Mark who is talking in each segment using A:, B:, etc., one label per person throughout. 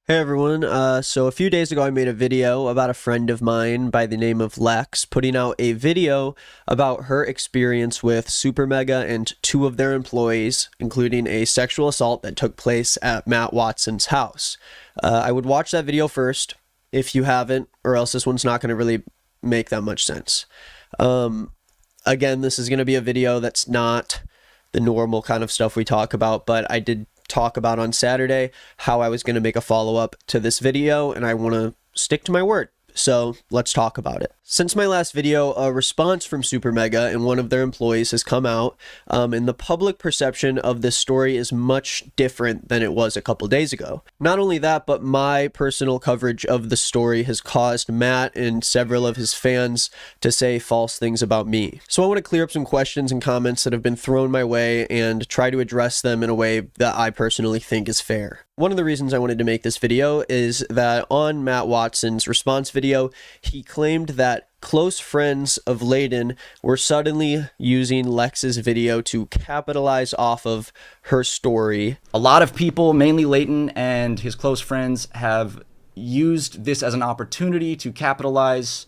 A: Hey everyone, so a few days ago I made a video about a friend of mine by the name of Lex putting out a video about her experience with SuperMega and two of their employees, including a sexual assault that took place at Matt Watson's house. I would watch that video first if you haven't, or else this one's not going to really make that much sense. Again, this is going to be a video that's not the normal kind of stuff we talk about, but I did talk about on Saturday how I was going to make a follow-up to this video, and I want to stick to my word. So let's talk about it. Since my last video, a response from SuperMega and one of their employees has come out, and the public perception of this story is much different than it was a couple days ago. Not only that, but my personal coverage of the story has caused Matt and several of his fans to say false things about me. So I want to clear up some questions and comments that have been thrown my way and try to address them in a way that I personally think is fair. One of the reasons I wanted to make this video is that on Matt Watson's response video, he claimed that close friends of Layden were suddenly using Lex's video to capitalize off of her story.
B: A lot of people, mainly Layden and his close friends, have used this as an opportunity to capitalize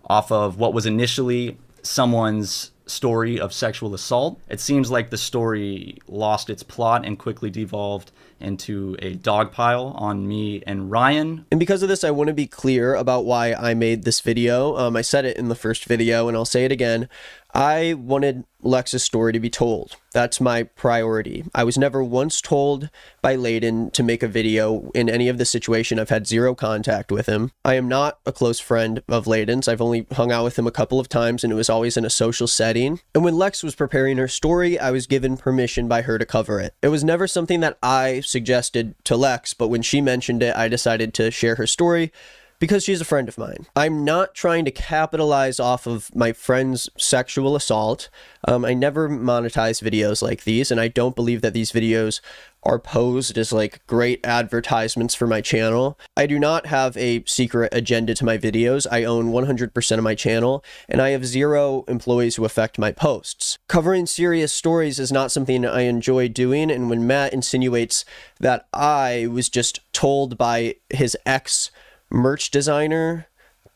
B: off of what was initially someone's story of sexual assault. It seems like the story lost its plot and quickly devolved into a dogpile on me and Ryan.
A: And because of this, I want to be clear about why I made this video. I said it in the first video, and I'll say it again. I wanted Lex's story to be told. That's my priority. I was never once told by Layden to make a video in any of the situation. I've had zero contact with him. I am not a close friend of Layden's. I've only hung out with him a couple of times, and it was always in a social setting. And when Lex was preparing her story, I was given permission by her to cover it. It was never something that I suggested to Lex, but when she mentioned it, I decided to share her story because she's a friend of mine. I'm not trying to capitalize off of my friend's sexual assault. I never monetize videos like these, and I don't believe that these videos are posed as like great advertisements for my channel. I do not have a secret agenda to my videos. I own 100% of my channel, and I have zero employees who affect my posts. Covering serious stories is not something I enjoy doing, and when Matt insinuates that I was just told by his ex merch designer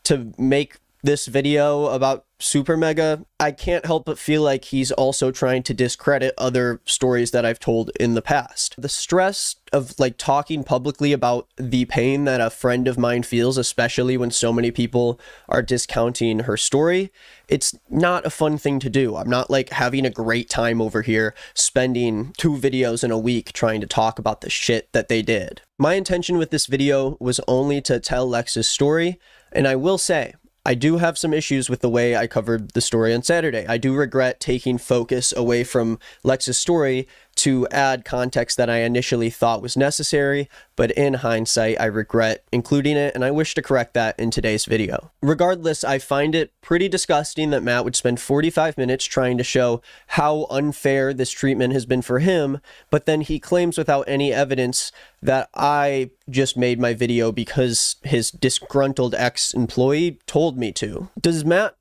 A: to make this video about SuperMega, I can't help but feel like he's also trying to discredit other stories that I've told in the past. The stress of like talking publicly about the pain that a friend of mine feels, especially when so many people are discounting her story, it's not a fun thing to do. I'm not like having a great time over here spending 2 videos in a week trying to talk about the shit that they did. My intention with this video was only to tell Lex's story, and I will say, I do have some issues with the way I covered the story on Saturday. I do regret taking focus away from Lex's story to add context that I initially thought was necessary, but in hindsight, I regret including it, and I wish to correct that in today's video. Regardless, I find it pretty disgusting that Matt would spend 45 minutes trying to show how unfair this treatment has been for him, but then he claims without any evidence that I just made my video because his disgruntled ex-employee told me to. Does Matt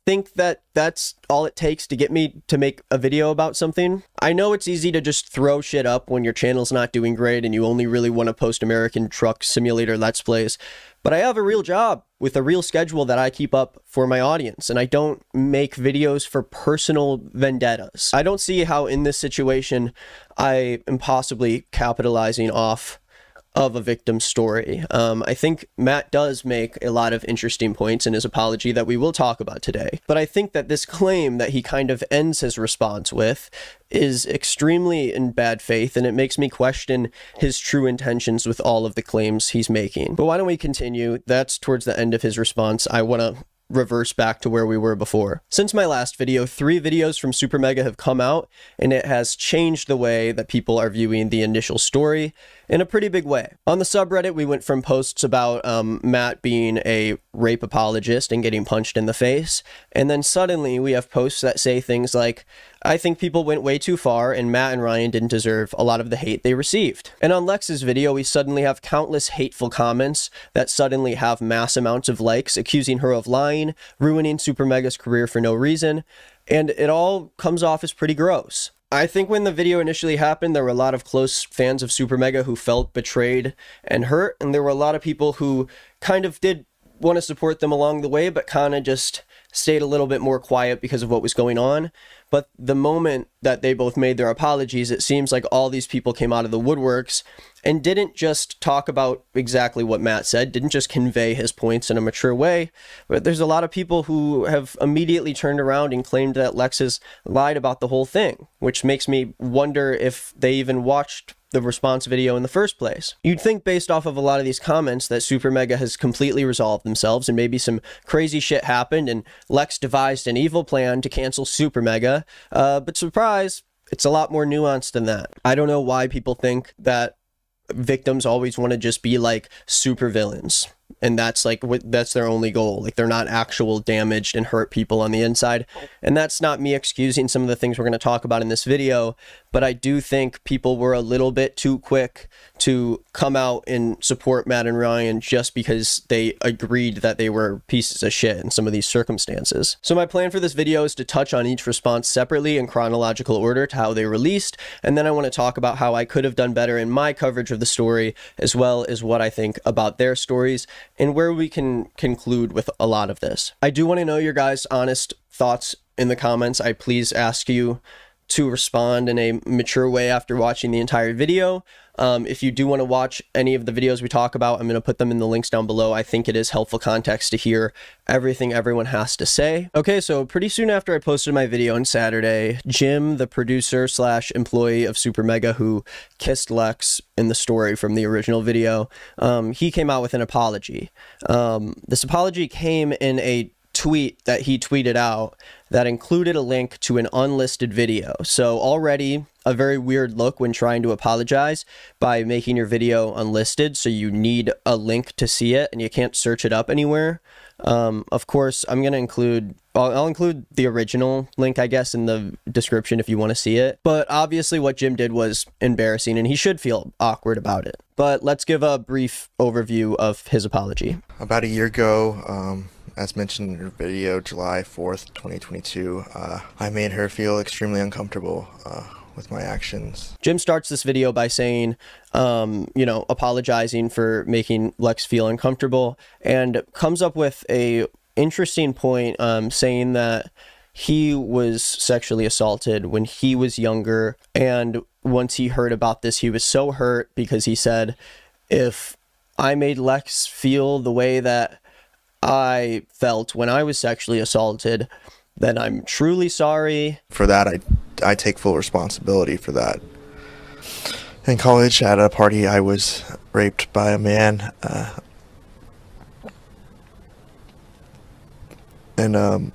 A: think that that's all it takes to get me to make a video about something? I know it's easy to just throw shit up when your channel's not doing great and you only really want to post American Truck Simulator Let's Plays, but I have a real job with a real schedule that I keep up for my audience, and I don't make videos for personal vendettas. I don't see how in this situation I am possibly capitalizing off of a victim's story. I think Matt does make a lot of interesting points in his apology that we will talk about today. But I think that this claim that he kind of ends his response with is extremely in bad faith, and it makes me question his true intentions with all of the claims he's making. But why don't we continue? That's towards the end of his response. I want to reverse back to where we were before. Since my last video, 3 videos from SuperMega have come out, and it has changed the way that people are viewing the initial story in a pretty big way. On the subreddit, we went from posts about Matt being a rape apologist and getting punched in the face, and then suddenly we have posts that say things like, I think people went way too far, and Matt and Ryan didn't deserve a lot of the hate they received. And on Lex's video, we suddenly have countless hateful comments that suddenly have mass amounts of likes, accusing her of lying, ruining SuperMega's career for no reason, and it all comes off as pretty gross. I think when the video initially happened, there were a lot of close fans of Super Mega who felt betrayed and hurt, and there were a lot of people who kind of did want to support them along the way, but kind of just stayed a little bit more quiet because of what was going on. But the moment that they both made their apologies, it seems like all these people came out of the woodworks and didn't just talk about exactly what Matt said, didn't just convey his points in a mature way, but there's a lot of people who have immediately turned around and claimed that Lex has lied about the whole thing, which makes me wonder if they even watched the response video in the first place. You'd think based off of a lot of these comments that Super Mega has completely resolved themselves and maybe some crazy shit happened and Lex devised an evil plan to cancel Super Mega, but surprise, it's a lot more nuanced than that. I don't know why people think that victims always want to just be like super villains, and that's like that's their only goal. Like they're not actual damaged and hurt people on the inside. And that's not me excusing some of the things we're going to talk about in this video, but I do think people were a little bit too quick to come out and support Matt and Ryan just because they agreed that they were pieces of shit in some of these circumstances. So my plan for this video is to touch on each response separately in chronological order to how they released, and then I want to talk about how I could have done better in my coverage of the story, as well as what I think about their stories and where we can conclude with a lot of this. I do want to know your guys' honest thoughts in the comments. I please ask you to respond in a mature way after watching the entire video. If you do want to watch any of the videos we talk about, I'm going to put them in the links down below. I think it is helpful context to hear everything everyone has to say. Okay, so pretty soon after I posted my video on Saturday, Jim, the producer slash employee of Super Mega who kissed Lex in the story from the original video, he came out with an apology. This apology came in a tweet that he tweeted out that included a link to an unlisted video. So already a very weird look when trying to apologize by making your video unlisted, so you need a link to see it and you can't search it up anywhere. Of course, I'm going to include, I'll include the original link, I guess, in the description if you want to see it. But obviously what Jim did was embarrassing and he should feel awkward about it. But let's give a brief overview of his apology.
C: About a year ago, as mentioned in your video, July 4th, 2022, I made her feel extremely uncomfortable with my actions.
A: Jim starts this video by saying, apologizing for making Lex feel uncomfortable, and comes up with a interesting point, saying that he was sexually assaulted when he was younger, and once he heard about this, he was so hurt because he said, if I made Lex feel the way that I felt when I was sexually assaulted, then I'm truly sorry.
C: For that, I take full responsibility for that. In college, at a party, I was raped by a man, and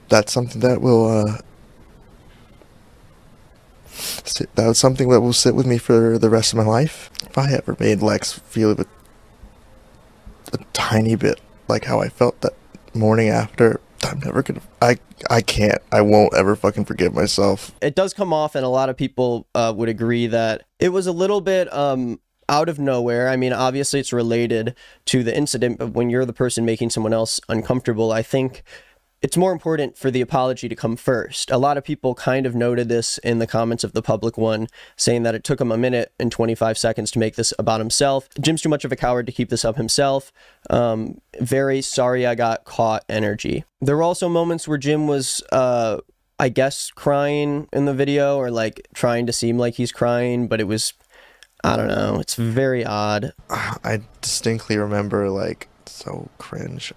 C: that's something that will sit with me for the rest of my life. If I ever made Lex feel a tiny bit like how I felt that morning after, I'm never gonna, I won't ever fucking forgive myself.
A: It does come off, and a lot of people would agree that it was a little bit out of nowhere. I mean, obviously it's related to the incident, but when you're the person making someone else uncomfortable, I think it's more important for the apology to come first. A lot of people kind of noted this in the comments of the public one, saying that it took him a minute and 25 seconds to make this about himself. Jim's too much of a coward to keep this up himself. Very sorry I got caught energy. There were also moments where Jim was, I guess, crying in the video, or like trying to seem like he's crying, but it was, I don't know, it's very odd.
C: I distinctly remember, like, so cringe.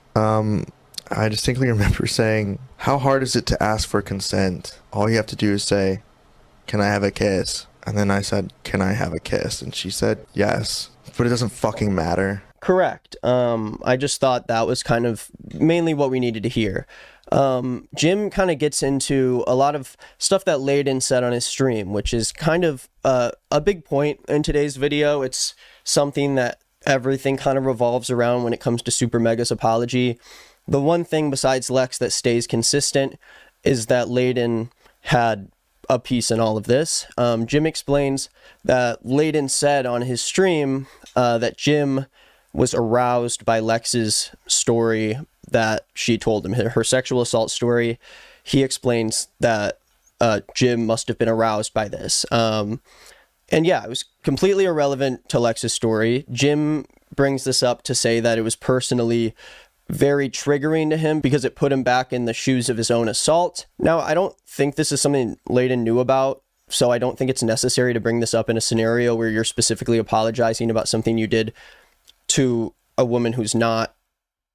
C: I distinctly remember saying, how hard is it to ask for consent? All you have to do is say, can I have a kiss? And then I said, can I have a kiss? And she said, yes. But it doesn't fucking matter.
A: Correct. I just thought that was kind of mainly what we needed to hear. Jim kind of gets into a lot of stuff that Layden said on his stream, which is kind of a big point in today's video. It's something that everything kind of revolves around when it comes to Super Mega's apology. The one thing besides Lex that stays consistent is that Layden had a piece in all of this. Jim explains that Layden said on his stream that Jim was aroused by Lex's story that she told him, her sexual assault story. he explains that Jim must have been aroused by this. And yeah, it was completely irrelevant to Lex's story. Jim brings this up to say that it was personally very triggering to him because it put him back in the shoes of his own assault. Now, I don't think this is something Layden knew about, so I don't think it's necessary to bring this up in a scenario where you're specifically apologizing about something you did to a woman who's not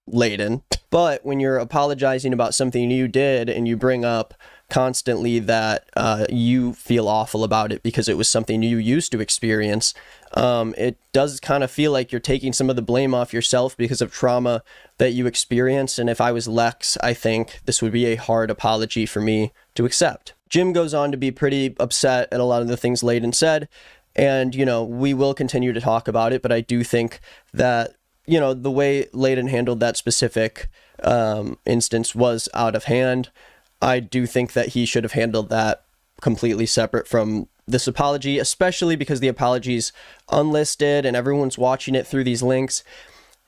A: Layden. But when you're apologizing about something you did and you bring up constantly that you feel awful about it because it was something you used to experience, it does kind of feel like you're taking some of the blame off yourself because of trauma that you experienced. And if I was Lex, I think this would be a hard apology for me to accept. Jim goes on to be pretty upset at a lot of the things Layden said. And, you know, we will continue to talk about it, but I do think that, you know, the way Layden handled that specific instance was out of hand. I do think that he should have handled that completely separate from this apology, especially because the apology's unlisted and everyone's watching it through these links.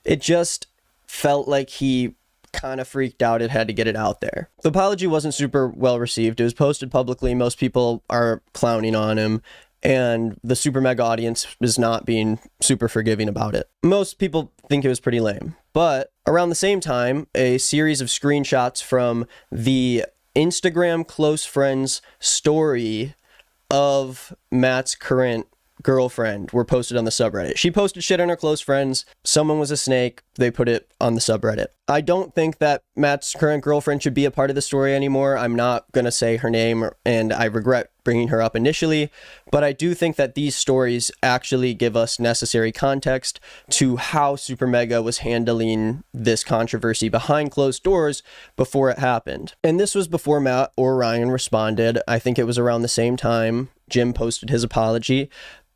A: It just felt like he kind of freaked out and had to get it out there. The apology wasn't super well received. It was posted publicly. Most people are clowning on him, and the super mega audience is not being super forgiving about it. Most people think it was pretty lame. But around the same time, a series of screenshots from the Instagram close friends story of Matt's current girlfriend were posted on the subreddit. She posted shit on her close friends. Someone was a snake. They put it on the subreddit. I don't think that Matt's current girlfriend should be a part of the story anymore. I'm not going to say her name, and I regret bringing her up initially, but I do think that these stories actually give us necessary context to how Super Mega was handling this controversy behind closed doors before it happened. And this was before Matt or Ryan responded. I think it was around the same time Jim posted his apology,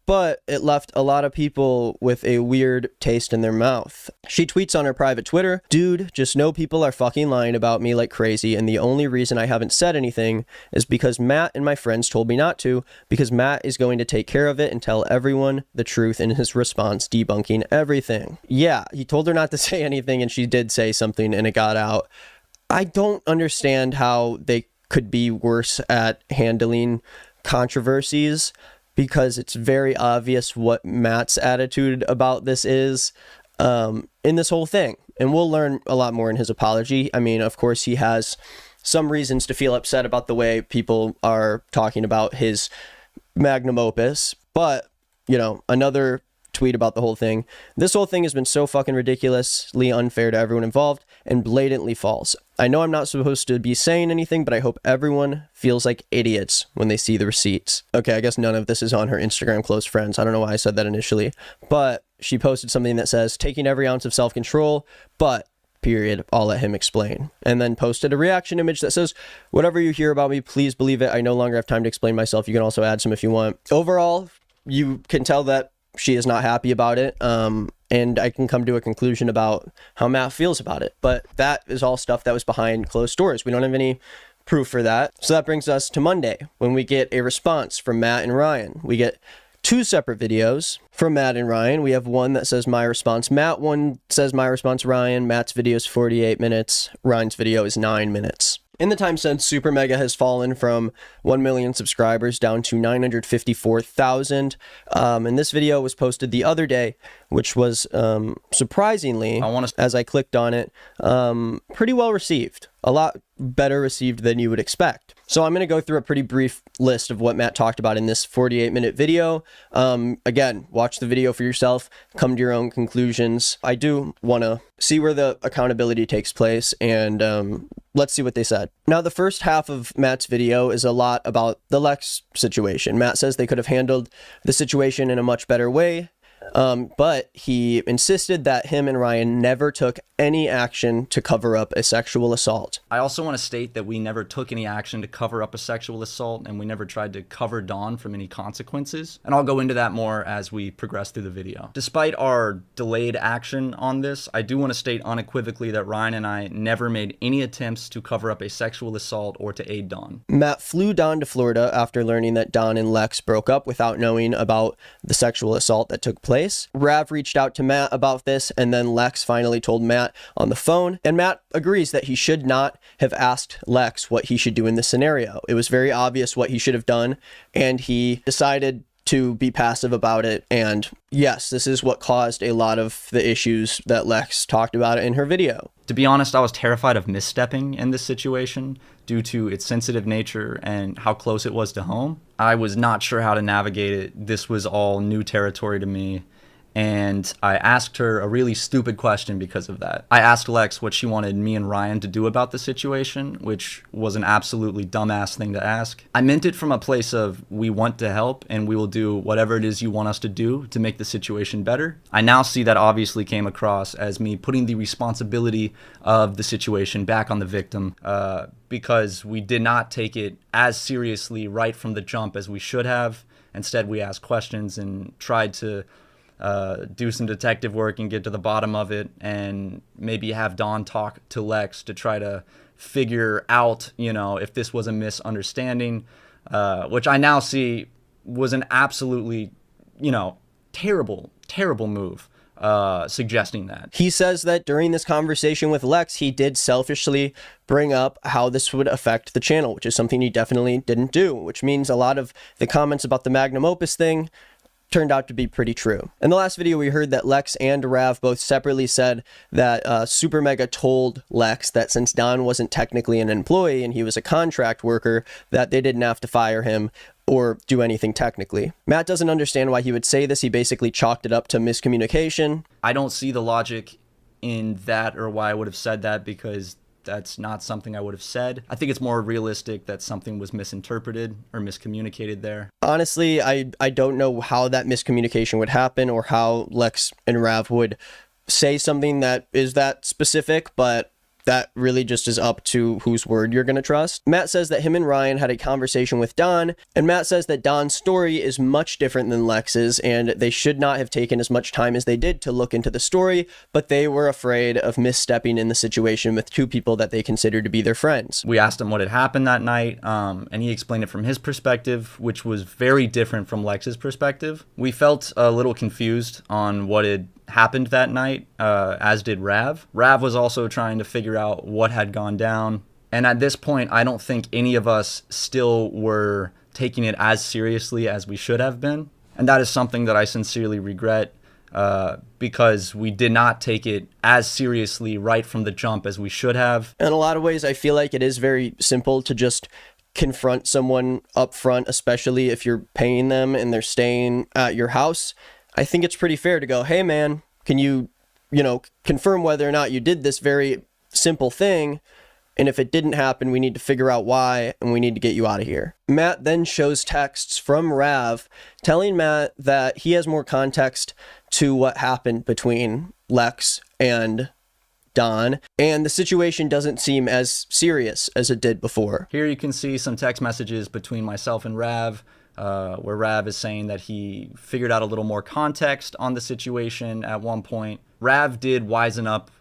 A: but it left a lot of people with a weird taste in their mouth. She tweets on her private Twitter, "Dude, just know people are fucking lying about me like crazy, and the only reason I haven't said anything is because Matt and my friends told me not to, because Matt is going to take care of it and tell everyone the truth in his response, debunking everything." Yeah, he told her not to say anything, and she did say something, and it got out. I don't understand how they could be worse at handling controversies, because it's very obvious what Matt's attitude about this is in this whole thing. And we'll learn a lot more in his apology. I mean, of course, he has some reasons to feel upset about the way people are talking about his magnum opus. But, you know, another tweet about the whole thing. "This whole thing has been so fucking ridiculously unfair to everyone involved and blatantly false. I know I'm not supposed to be saying anything, but I hope everyone feels like idiots when they see the receipts." Okay, I guess none of this is on her Instagram close friends. I don't know why I said that initially, but she posted something that says, "Taking every ounce of self-control, but period, I'll let him explain." And then posted a reaction image that says, "Whatever you hear about me, please believe it. I no longer have time to explain myself. You can also add some if you want." Overall, you can tell that she is not happy about it. And I can come to a conclusion about how Matt feels about it. But that is all stuff that was behind closed doors. We don't have any proof for that. So that brings us to Monday, when we get a response from Matt and Ryan. We get two separate videos from Matt and Ryan. We have one that says my response Matt, one says my response Ryan. Matt's video is 48 minutes. Ryan's video is 9 minutes. In the time since, Super Mega has fallen from 1 million subscribers down to 954,000. And this video was posted the other day, which was surprisingly, as I clicked on it, pretty well received. A lot better received than you would expect. So I'm going to go through a pretty brief list of what Matt talked about in this 48-minute video. Again, watch the video for yourself, come to your own conclusions. I do want to see where the accountability takes place, and let's see what they said. Now, the first half of Matt's video is a lot about the Lex situation. Matt says they could have handled the situation in a much better way, but he insisted that him and Ryan never took any action to cover up a sexual assault.
B: I also want to state that we never took any action to cover up a sexual assault, and we never tried to cover Dawn from any consequences. And I'll go into that more as we progress through the video. Despite our delayed action on this, I do want to state unequivocally that Ryan and I never made any attempts to cover up a sexual assault or to aid Dawn.
A: Matt flew Dawn to Florida after learning that Dawn and Lex broke up without knowing about the sexual assault that took place. Rav reached out to Matt about this, and then Lex finally told Matt on the phone, and Matt agrees that he should not have asked Lex what he should do in this scenario. It was very obvious what he should have done, and he decided to be passive about it. And yes, this is what caused a lot of the issues that Lex talked about in her video.
B: To be honest, I was terrified of misstepping in this situation due to its sensitive nature and how close it was to home. I was not sure how to navigate it. This was all new territory to me. And I asked her a really stupid question because of that. I asked Lex what she wanted me and Ryan to do about the situation, which was an absolutely dumbass thing to ask. I meant it from a place of, we want to help and we will do whatever it is you want us to do to make the situation better. I now see that obviously came across as me putting the responsibility of the situation back on the victim, because we did not take it as seriously right from the jump as we should have. Instead, we asked questions and tried to do some detective work and get to the bottom of it, and maybe have Dawn talk to Lex to try to figure out, if this was a misunderstanding, which I now see was an absolutely, terrible, terrible move, suggesting that.
A: He says that during this conversation with Lex, he did selfishly bring up how this would affect the channel, which is something he definitely didn't do, which means a lot of the comments about the magnum opus thing turned out to be pretty true. In the last video, we heard that Lex and Rav both separately said that Super Mega told Lex that since Don wasn't technically an employee and he was a contract worker, that they didn't have to fire him or do anything technically. Matt doesn't understand why he would say this. He basically chalked it up to miscommunication.
B: I don't see the logic in that or why I would have said that, because that's not something I would have said. I think it's more realistic that something was misinterpreted or miscommunicated there.
A: Honestly, I don't know how that miscommunication would happen or how Lex and Rav would say something that is that specific, but that really just is up to whose word you're going to trust. Matt says that him and Ryan had a conversation with Don, and Matt says that Don's story is much different than Lex's, and they should not have taken as much time as they did to look into the story, but they were afraid of misstepping in the situation with two people that they considered to be their friends.
B: We asked him what had happened that night, and he explained it from his perspective, which was very different from Lex's perspective. We felt a little confused on what had happened that night, as did Rav. Rav was also trying to figure out what had gone down. And at this point, I don't think any of us still were taking it as seriously as we should have been. And that is something that I sincerely regret, because we did not take it as seriously right from the jump as we should have.
A: In a lot of ways, I feel like it is very simple to just confront someone up front, especially if you're paying them and they're staying at your house. I think it's pretty fair to go, hey man, can you, confirm whether or not you did this very simple thing? And if it didn't happen, we need to figure out why, and we need to get you out of here. Matt then shows texts from Rav telling Matt that he has more context to what happened between Lex and Don, and the situation doesn't seem as serious as it did before.
B: Here you can see some text messages between myself and Rav, where Rav is saying that he figured out a little more context on the situation at one point. Rav did wisen up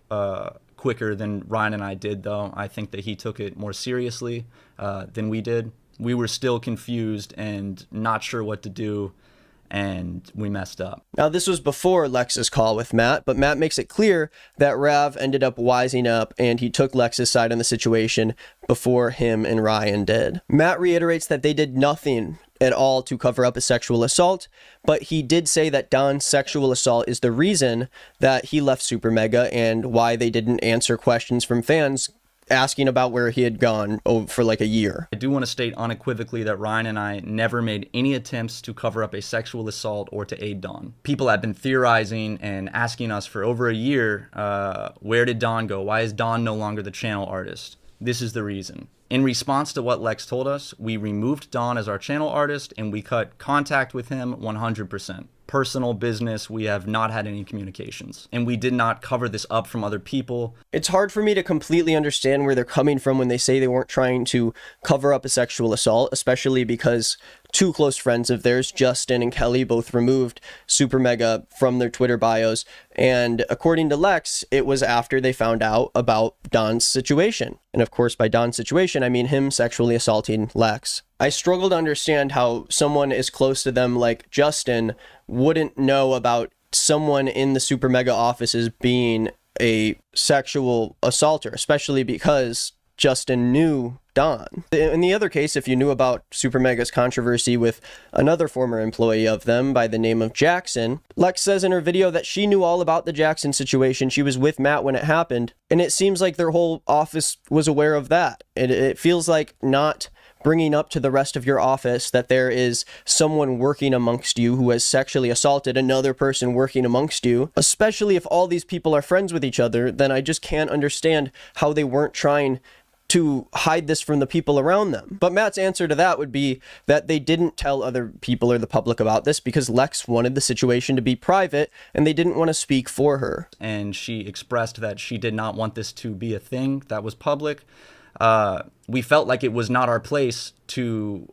B: quicker than Ryan and I did, though. I think that he took it more seriously than we did. We were still confused and not sure what to do, and we messed up.
A: Now, this was before Lex's call with Matt, but Matt makes it clear that Rav ended up wising up and he took Lex's side on the situation before him and Ryan did. Matt reiterates that they did nothing at all to cover up a sexual assault, but he did say that Don's sexual assault is the reason that he left Super Mega and why they didn't answer questions from fans asking about where he had gone for like a year.
B: I do want to state unequivocally that Ryan and I never made any attempts to cover up a sexual assault or to aid Dawn. People have been theorizing and asking us for over a year, where did Dawn go? Why is Dawn no longer the channel artist? This is the reason. In response to what Lex told us, we removed Don as our channel artist and we cut contact with him 100%. Personal business, we have not had any communications. And we did not cover this up from other people.
A: It's hard for me to completely understand where they're coming from when they say they weren't trying to cover up a sexual assault, especially because two close friends of theirs, Justin and Kelly, both removed Super Mega from their Twitter bios. And according to Lex, it was after they found out about Don's situation. And of course, by Don's situation, I mean him sexually assaulting Lex. I struggle to understand how someone as close to them like Justin wouldn't know about someone in the Super Mega office as being a sexual assaulter, especially because Justin knew Don. In the other case, if you knew about Super Mega's controversy with another former employee of them by the name of Jackson, Lex says in her video that she knew all about the Jackson situation. She was with Matt when it happened, and it seems like their whole office was aware of that. It feels like not bringing up to the rest of your office that there is someone working amongst you who has sexually assaulted another person working amongst you, especially if all these people are friends with each other, then I just can't understand how they weren't trying to hide this from the people around them. But Matt's answer to that would be that they didn't tell other people or the public about this because Lex wanted the situation to be private and they didn't want to speak for her.
B: And she expressed that she did not want this to be a thing that was public. We felt like it was not our place to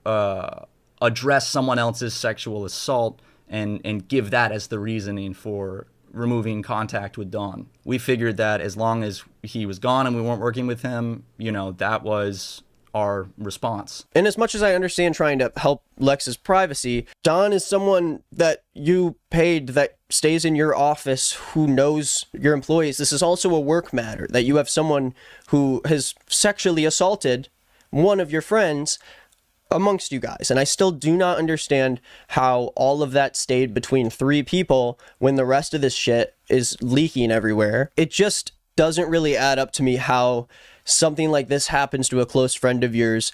B: address someone else's sexual assault and give that as the reasoning for removing contact with Don. We figured that as long as he was gone and we weren't working with him, that was our response.
A: And as much as I understand trying to help Lex's privacy, Don is someone that you paid that stays in your office who knows your employees. This is also a work matter, that you have someone who has sexually assaulted one of your friends amongst you guys. And I still do not understand how all of that stayed between 3 people when the rest of this shit is leaking everywhere. It just doesn't really add up to me how something like this happens to a close friend of yours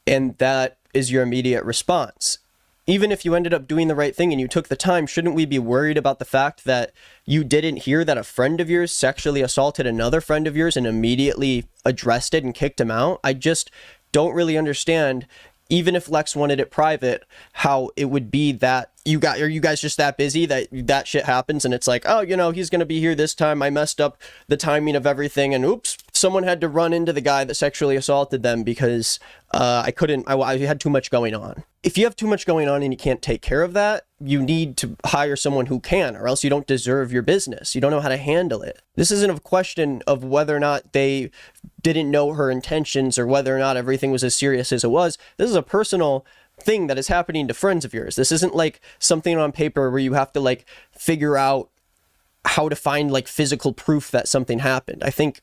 A: and that is your immediate response. Even if you ended up doing the right thing and you took the time, shouldn't we be worried about the fact that you didn't hear that a friend of yours sexually assaulted another friend of yours and immediately addressed it and kicked him out? I just don't really understand, even if Lex wanted it private, how it would be that are you guys just that busy that shit happens and it's like, oh, he's going to be here this time. I messed up the timing of everything and oops, someone had to run into the guy that sexually assaulted them because I had too much going on. If you have too much going on and you can't take care of that, you need to hire someone who can, or else you don't deserve your business. You don't know how to handle it. This isn't a question of whether or not they didn't know her intentions or whether or not everything was as serious as it was. This is a personal thing that is happening to friends of yours. This isn't like something on paper where you have to figure out how to find physical proof that something happened. I think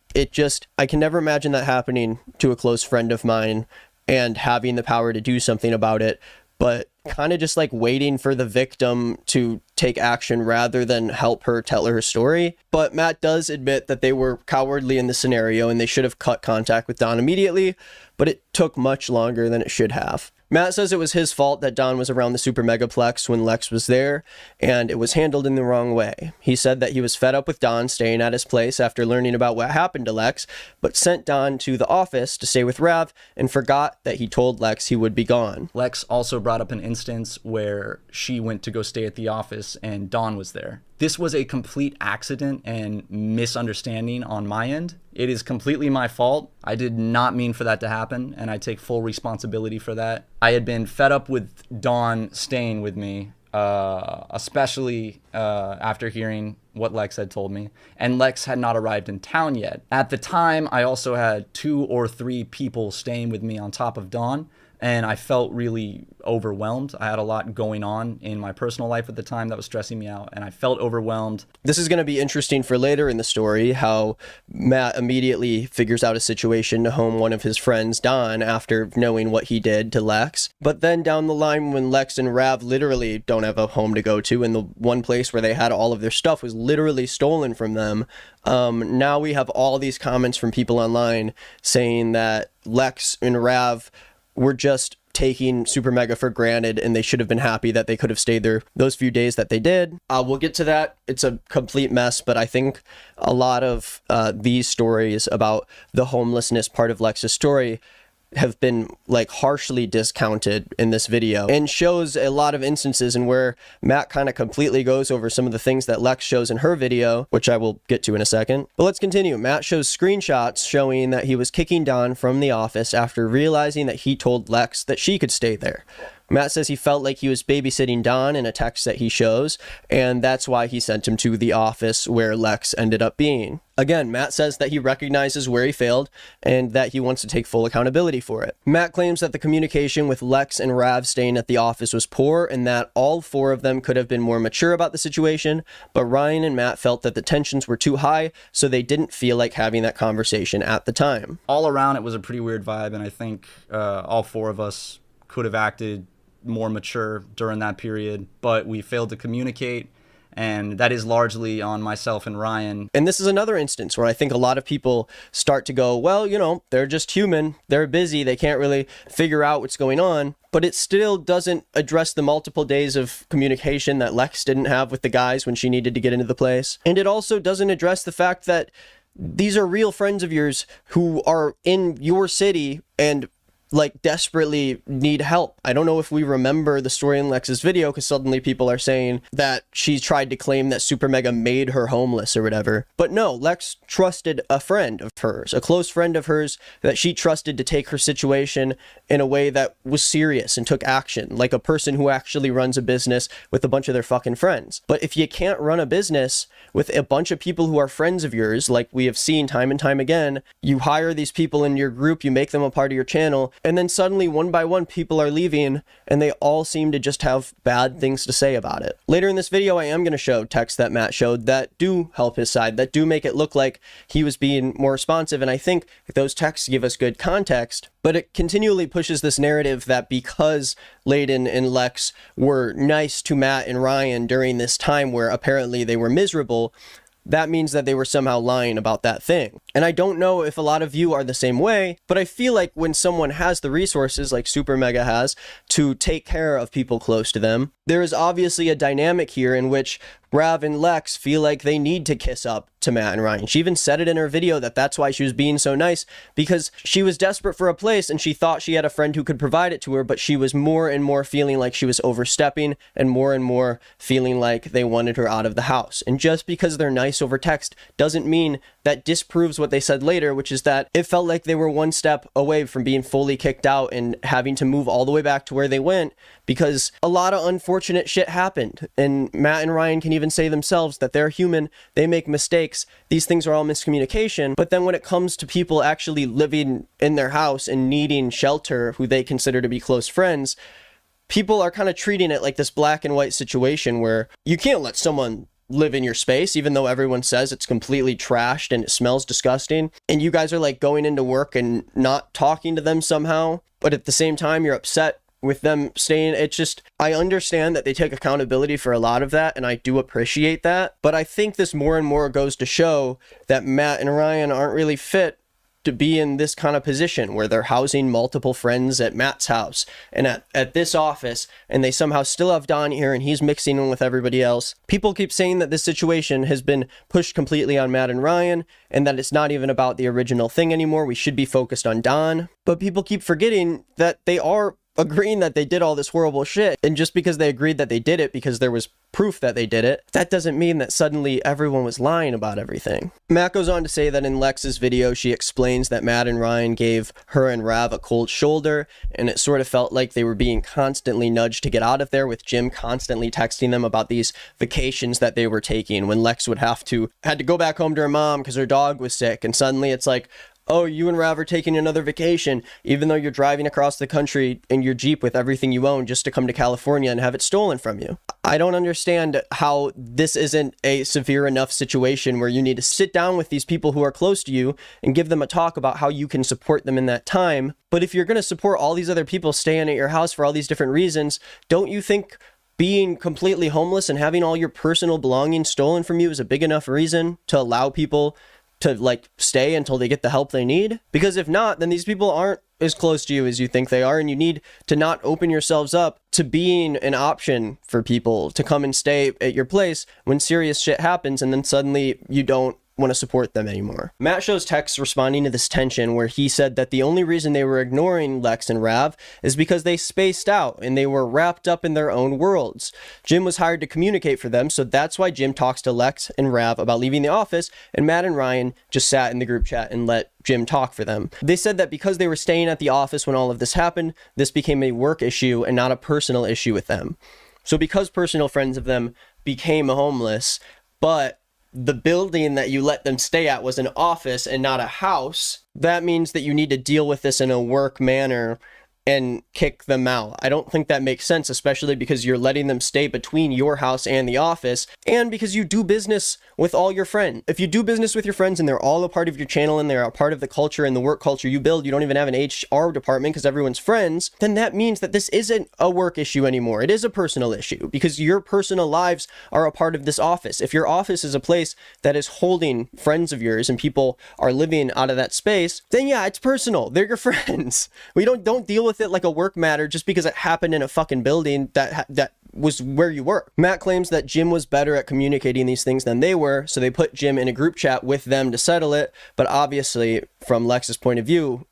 A: I can never imagine that happening to a close friend of mine and having the power to do something about it, but kind of just waiting for the victim to take action rather than help her tell her story. But Matt does admit that they were cowardly in this scenario and they should have cut contact with Don immediately, but it took much longer than it should have. Matt says it was his fault that Don was around the Super Megaplex when Lex was there, and it was handled in the wrong way. He said that he was fed up with Don staying at his place after learning about what happened to Lex, but sent Don to the office to stay with Rav and forgot that he told Lex he would be gone.
B: Lex also brought up an instance where she went to go stay at the office and Don was there. This was a complete accident and misunderstanding on my end. It is completely my fault. I did not mean for that to happen, and I take full responsibility for that. I had been fed up with Dawn staying with me, especially after hearing what Lex had told me, and Lex had not arrived in town yet. At the time, I also had 2 or 3 people staying with me on top of Dawn, and I felt really overwhelmed. I had a lot going on in my personal life at the time that was stressing me out, and I felt overwhelmed.
A: This is going to be interesting for later in the story, how Matt immediately figures out a situation to home one of his friends, Don, after knowing what he did to Lex. But then down the line, when Lex and Rav literally don't have a home to go to, and the one place where they had all of their stuff was literally stolen from them, now we have all these comments from people online saying that Lex and Rav were just taking Super Mega for granted and they should have been happy that they could have stayed there those few days that they did. We'll get to that. It's a complete mess, but I think a lot of these stories about the homelessness part of Lex's story have been harshly discounted in this video, and shows a lot of instances in where Matt kind of completely goes over some of the things that Lex shows in her video, which I will get to in a second. But let's continue. Matt shows screenshots showing that he was kicking Don from the office after realizing that he told Lex that she could stay there. Matt says he felt like he was babysitting Don in a text that he shows, and that's why he sent him to the office where Lex ended up being. Again, Matt says that he recognizes where he failed and that he wants to take full accountability for it. Matt claims that the communication with Lex and Rav staying at the office was poor and that all four of them could have been more mature about the situation, but Ryan and Matt felt that the tensions were too high, so they didn't feel like having that conversation at the time.
B: All around, it was a pretty weird vibe, and I think all four of us could have acted more mature during that period, but we failed to communicate, and that is largely on myself and Ryan.
A: And this is another instance where I think a lot of people start to go, well, you know, they're just human, they're busy, they can't really figure out what's going on, but it still doesn't address the multiple days of communication that Lex didn't have with the guys when she needed to get into the place. And it also doesn't address the fact that these are real friends of yours who are in your city and like desperately need help. I don't know if we remember the story in Lex's video because suddenly people are saying that she tried to claim that Super Mega made her homeless or whatever. But no, Lex trusted a friend of hers, a close friend of hers that she trusted to take her situation in a way that was serious and took action, like a person who actually runs a business with a bunch of their fucking friends. But if you can't run a business with a bunch of people who are friends of yours, like we have seen time and time again, you hire these people in your group, you make them a part of your channel, and then suddenly one by one people are leaving and they all seem to just have bad things to say about it. Later in this video, I am going to show texts that Matt showed that do help his side, that do make it look like he was being more responsive, and I think those texts give us good context, but it continually pushes this narrative that because Layden and Lex were nice to Matt and Ryan during this time where apparently they were miserable, that means that they were somehow lying about that thing. And I don't know if a lot of you are the same way, but I feel like when someone has the resources like Super Mega has to take care of people close to them, there is obviously a dynamic here in which Rav and Lex feel like they need to kiss up to Matt and Ryan. She even said it in her video that that's why she was being so nice, because she was desperate for a place and she thought she had a friend who could provide it to her, but she was more and more feeling like she was overstepping and more feeling like they wanted her out of the house. And just because they're nice over text doesn't mean that disproves what they said later, which is that it felt like they were one step away from being fully kicked out and having to move all the way back to where they went because a lot of unfortunate shit happened. And Matt and Ryan can even say themselves that they're human, they make mistakes, these things are all miscommunication. But then when it comes to people actually living in their house and needing shelter who they consider to be close friends, people are kind of treating it like this black and white situation where you can't let someone live in your space, even though everyone says it's completely trashed and it smells disgusting. And you guys are like going into work and not talking to them somehow. But at the same time, you're upset with them staying. It's just, I understand that they take accountability for a lot of that, and I do appreciate that. But I think this more and more goes to show that Matt and Ryan aren't really fit to be in this kind of position where they're housing multiple friends at Matt's house and at this office, and they somehow still have Don here and he's mixing in with everybody else. People keep saying that this situation has been pushed completely on Matt and Ryan and that it's not even about the original thing anymore. We should be focused on Don. But people keep forgetting that they are agreeing that they did all this horrible shit, and just because they agreed that they did it because there was proof that they did it, that doesn't mean that suddenly everyone was lying about everything. Matt goes on to say that in Lex's video she explains that Matt and Ryan gave her and Rav a cold shoulder, and it sort of felt like they were being constantly nudged to get out of there, with Jim constantly texting them about these vacations that they were taking when Lex had to go back home to her mom because her dog was sick, and suddenly it's like, oh, you and Rav are taking another vacation, even though you're driving across the country in your Jeep with everything you own just to come to California and have it stolen from you. I don't understand how this isn't a severe enough situation where you need to sit down with these people who are close to you and give them a talk about how you can support them in that time. But if you're going to support all these other people staying at your house for all these different reasons, don't you think being completely homeless and having all your personal belongings stolen from you is a big enough reason to allow people to like stay until they get the help they need? Because if not, then these people aren't as close to you as you think they are, and you need to not open yourselves up to being an option for people to come and stay at your place when serious shit happens, and then suddenly you don't want to support them anymore. Matt shows texts responding to this tension where he said that the only reason they were ignoring Lex and Rav is because they spaced out and they were wrapped up in their own worlds. Jim was hired to communicate for them, so that's why Jim talks to Lex and Rav about leaving the office, and Matt and Ryan just sat in the group chat and let Jim talk for them. They said that because they were staying at the office when all of this happened, this became a work issue and not a personal issue with them. So because personal friends of them became homeless, but the building that you let them stay at was an office and not a house, that means that you need to deal with this in a work manner and kick them out. I don't think that makes sense, especially because you're letting them stay between your house and the office, and because you do business with all your friends. If you do business with your friends and they're all a part of your channel and they're a part of the culture and the work culture you build, you don't even have an HR department because everyone's friends, then that means that this isn't a work issue anymore. It is a personal issue because your personal lives are a part of this office. If your office is a place that is holding friends of yours and people are living out of that space, then yeah, it's personal. They're your friends. We don't deal with it like a work matter just because it happened in a fucking building that was where you work. Matt claims that Jim was better at communicating these things than they were, so they put Jim in a group chat with them to settle it, but obviously, from Lex's point of view,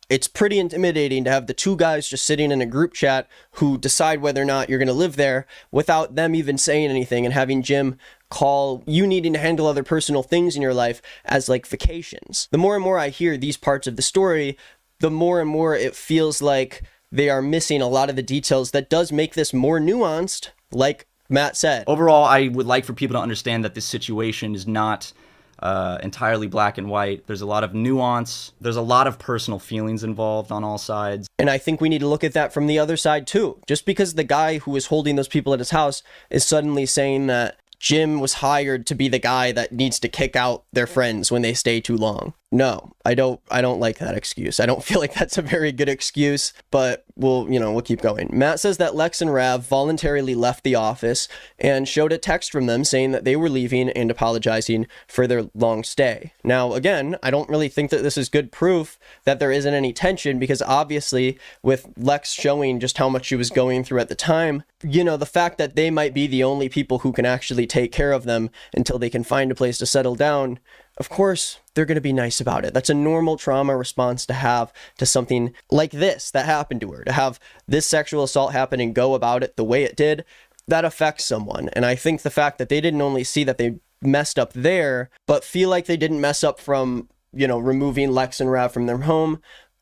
A: it's pretty intimidating to have the two guys just sitting in a group chat who decide whether or not you're going to live there without them even saying anything, and having Jim call you needing to handle other personal things in your life as like vacations. The more and more I hear these parts of the story, the more and more it feels like they are missing a lot of the details that does make this more nuanced, like Matt said.
B: Overall, I would like for people to understand that this situation is not entirely black and white. There's a lot of nuance. There's a lot of personal feelings involved on all sides.
A: And I think we need to look at that from the other side too. Just because the guy who is holding those people at his house is suddenly saying that Jim was hired to be the guy that needs to kick out their friends when they stay too long. No, I don't like that excuse. I don't feel like that's a very good excuse, but we'll keep going. Matt says that Lex and Rav voluntarily left the office and showed a text from them saying that they were leaving and apologizing for their long stay. Now, again, I don't really think that this is good proof that there isn't any tension, because obviously with Lex showing just how much she was going through at the time, the fact that they might be the only people who can actually take care of them until they can find a place to settle down, of course, they're going to be nice about it. That's a normal trauma response to have to something like this that happened to her. To have this sexual assault happen and go about it the way it did, that affects someone. And I think the fact that they didn't only see that they messed up there, but feel like they didn't mess up from, removing Lex and Rav from their home,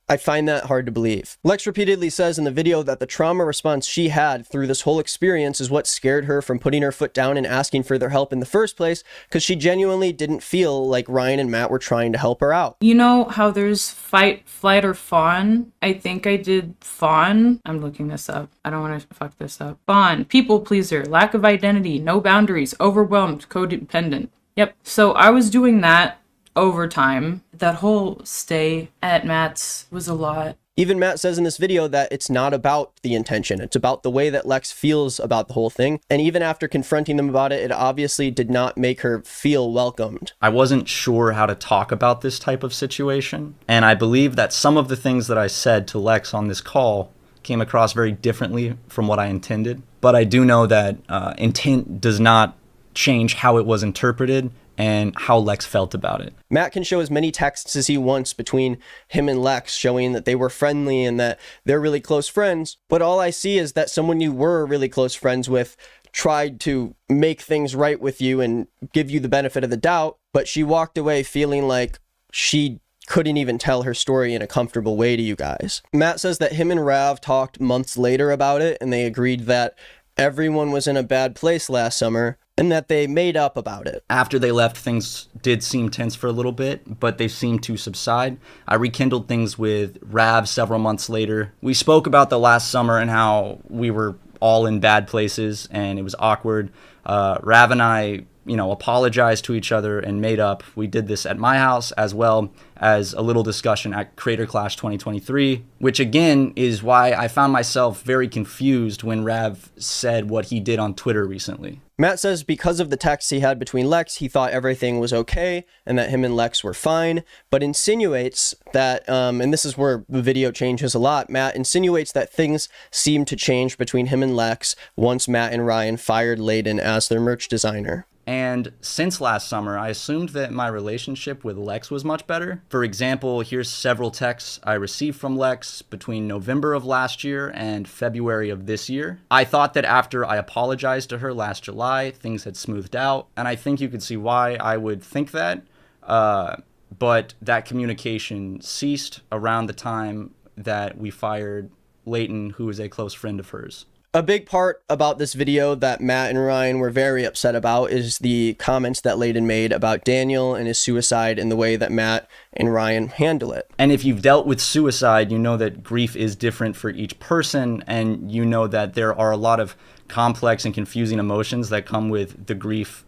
A: I find that hard to believe. Lex repeatedly says in the video that the trauma response she had through this whole experience is what scared her from putting her foot down and asking for their help in the first place, because she genuinely didn't feel like Ryan and Matt were trying to help her out.
D: You know how there's fight, flight, or fawn? I think I did fawn. I'm looking this up. I don't want to fuck this up. Fawn, people pleaser, lack of identity, no boundaries, overwhelmed, codependent. Yep. So I was doing that overtime. That whole stay at Matt's was a lot.
A: Even Matt says in this video that it's not about the intention. It's about the way that Lex feels about the whole thing. And even after confronting them about it, it obviously did not make her feel welcomed.
B: I wasn't sure how to talk about this type of situation. And I believe that some of the things that I said to Lex on this call came across very differently from what I intended. But I do know that intent does not change how it was interpreted and how Lex felt about it.
A: Matt can show as many texts as he wants between him and Lex, showing that they were friendly and that they're really close friends. But all I see is that someone you were really close friends with tried to make things right with you and give you the benefit of the doubt, but she walked away feeling like she couldn't even tell her story in a comfortable way to you guys. Matt says that him and Rav talked months later about it, and they agreed that everyone was in a bad place last summer, and that they made up about it.
B: After they left, things did seem tense for a little bit, but they seemed to subside. I rekindled things with Rav several months later. We spoke about the last summer and how we were all in bad places and it was awkward. Rav and I, apologized to each other and made up. We did this at my house as well as a little discussion at Creator Clash 2023, which again is why I found myself very confused when Rav said what he did on Twitter recently.
A: Matt says because of the texts he had between Lex, he thought everything was okay and that him and Lex were fine, but insinuates that, and this is where the video changes a lot, Matt insinuates that things seemed to change between him and Lex once Matt and Ryan fired Layden as their merch designer.
B: And since last summer, I assumed that my relationship with Lex was much better. For example, here's several texts I received from Lex between November of last year and February of this year. I thought that after I apologized to her last July, things had smoothed out, and I think you could see why I would think that. But that communication ceased around the time that we fired Leighton, who is a close friend of hers.
A: A big part about this video that Matt and Ryan were very upset about is the comments that Leighton made about Daniel and his suicide and the way that Matt and Ryan handle it.
B: And if you've dealt with suicide, you know that grief is different for each person, and you know that there are a lot of complex and confusing emotions that come with the grief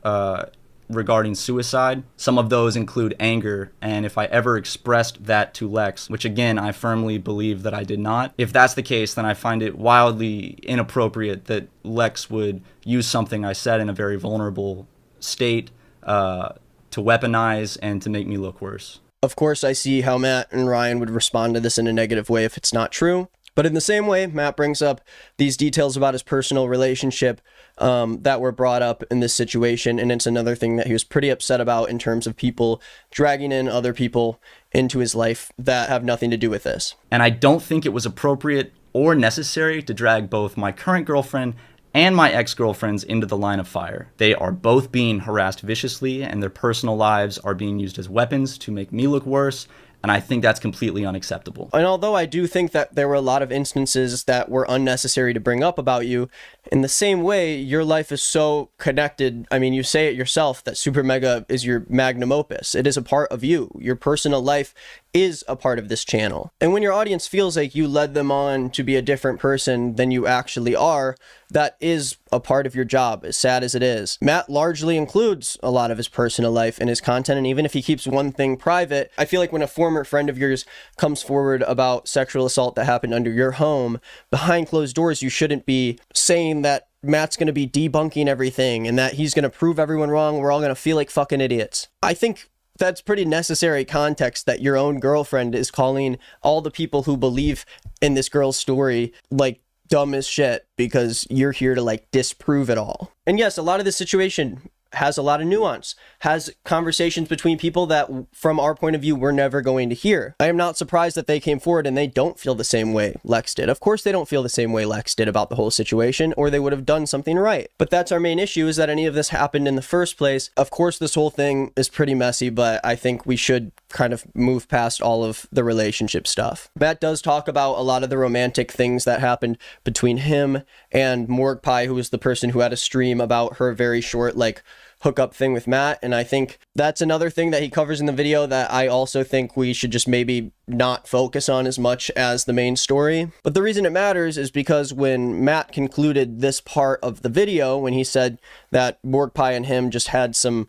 B: regarding suicide. Some of those include anger, and if I ever expressed that to Lex, which again I firmly believe that I did not, if that's the case, then I find it wildly inappropriate that Lex would use something I said in a very vulnerable state to weaponize and to make me look worse.
A: Of course, I see how Matt and Ryan would respond to this in a negative way if it's not true. But in the same way, Matt brings up these details about his personal relationship that were brought up in this situation. And it's another thing that he was pretty upset about in terms of people dragging in other people into his life that have nothing to do with this.
B: And I don't think it was appropriate or necessary to drag both my current girlfriend and my ex-girlfriends into the line of fire. They are both being harassed viciously, and their personal lives are being used as weapons to make me look worse. And I think that's completely unacceptable.
A: And although I do think that there were a lot of instances that were unnecessary to bring up about you, in the same way, your life is so connected. I mean, you say it yourself that Super Mega is your magnum opus. It is a part of you. Your personal life is a part of this channel. And when your audience feels like you led them on to be a different person than you actually are, that is a part of your job, as sad as it is. Matt largely includes a lot of his personal life in his content, and even if he keeps one thing private, I feel like when a former friend of yours comes forward about sexual assault that happened under your home, behind closed doors, you shouldn't be saying that Matt's going to be debunking everything and that he's going to prove everyone wrong. We're all going to feel like fucking idiots. I think that's pretty necessary context that your own girlfriend is calling all the people who believe in this girl's story like dumb as shit because you're here to like disprove it all. And yes, a lot of this situation has a lot of nuance, has conversations between people that from our point of view we're never going to hear. I am not surprised that they came forward and they don't feel the same way Lex did. Of course they don't feel the same way Lex did about the whole situation, or they would have done something right. But that's our main issue, is that any of this happened in the first place. Of course this whole thing is pretty messy, but I think we should kind of move past all of the relationship stuff. Matt does talk about a lot of the romantic things that happened between him and Morg Pie, who was the person who had a stream about her very short like hookup thing with Matt. And I think that's another thing that he covers in the video that I also think we should just maybe not focus on as much as the main story. But the reason it matters is because when Matt concluded this part of the video, when he said that Morg Pie and him just had some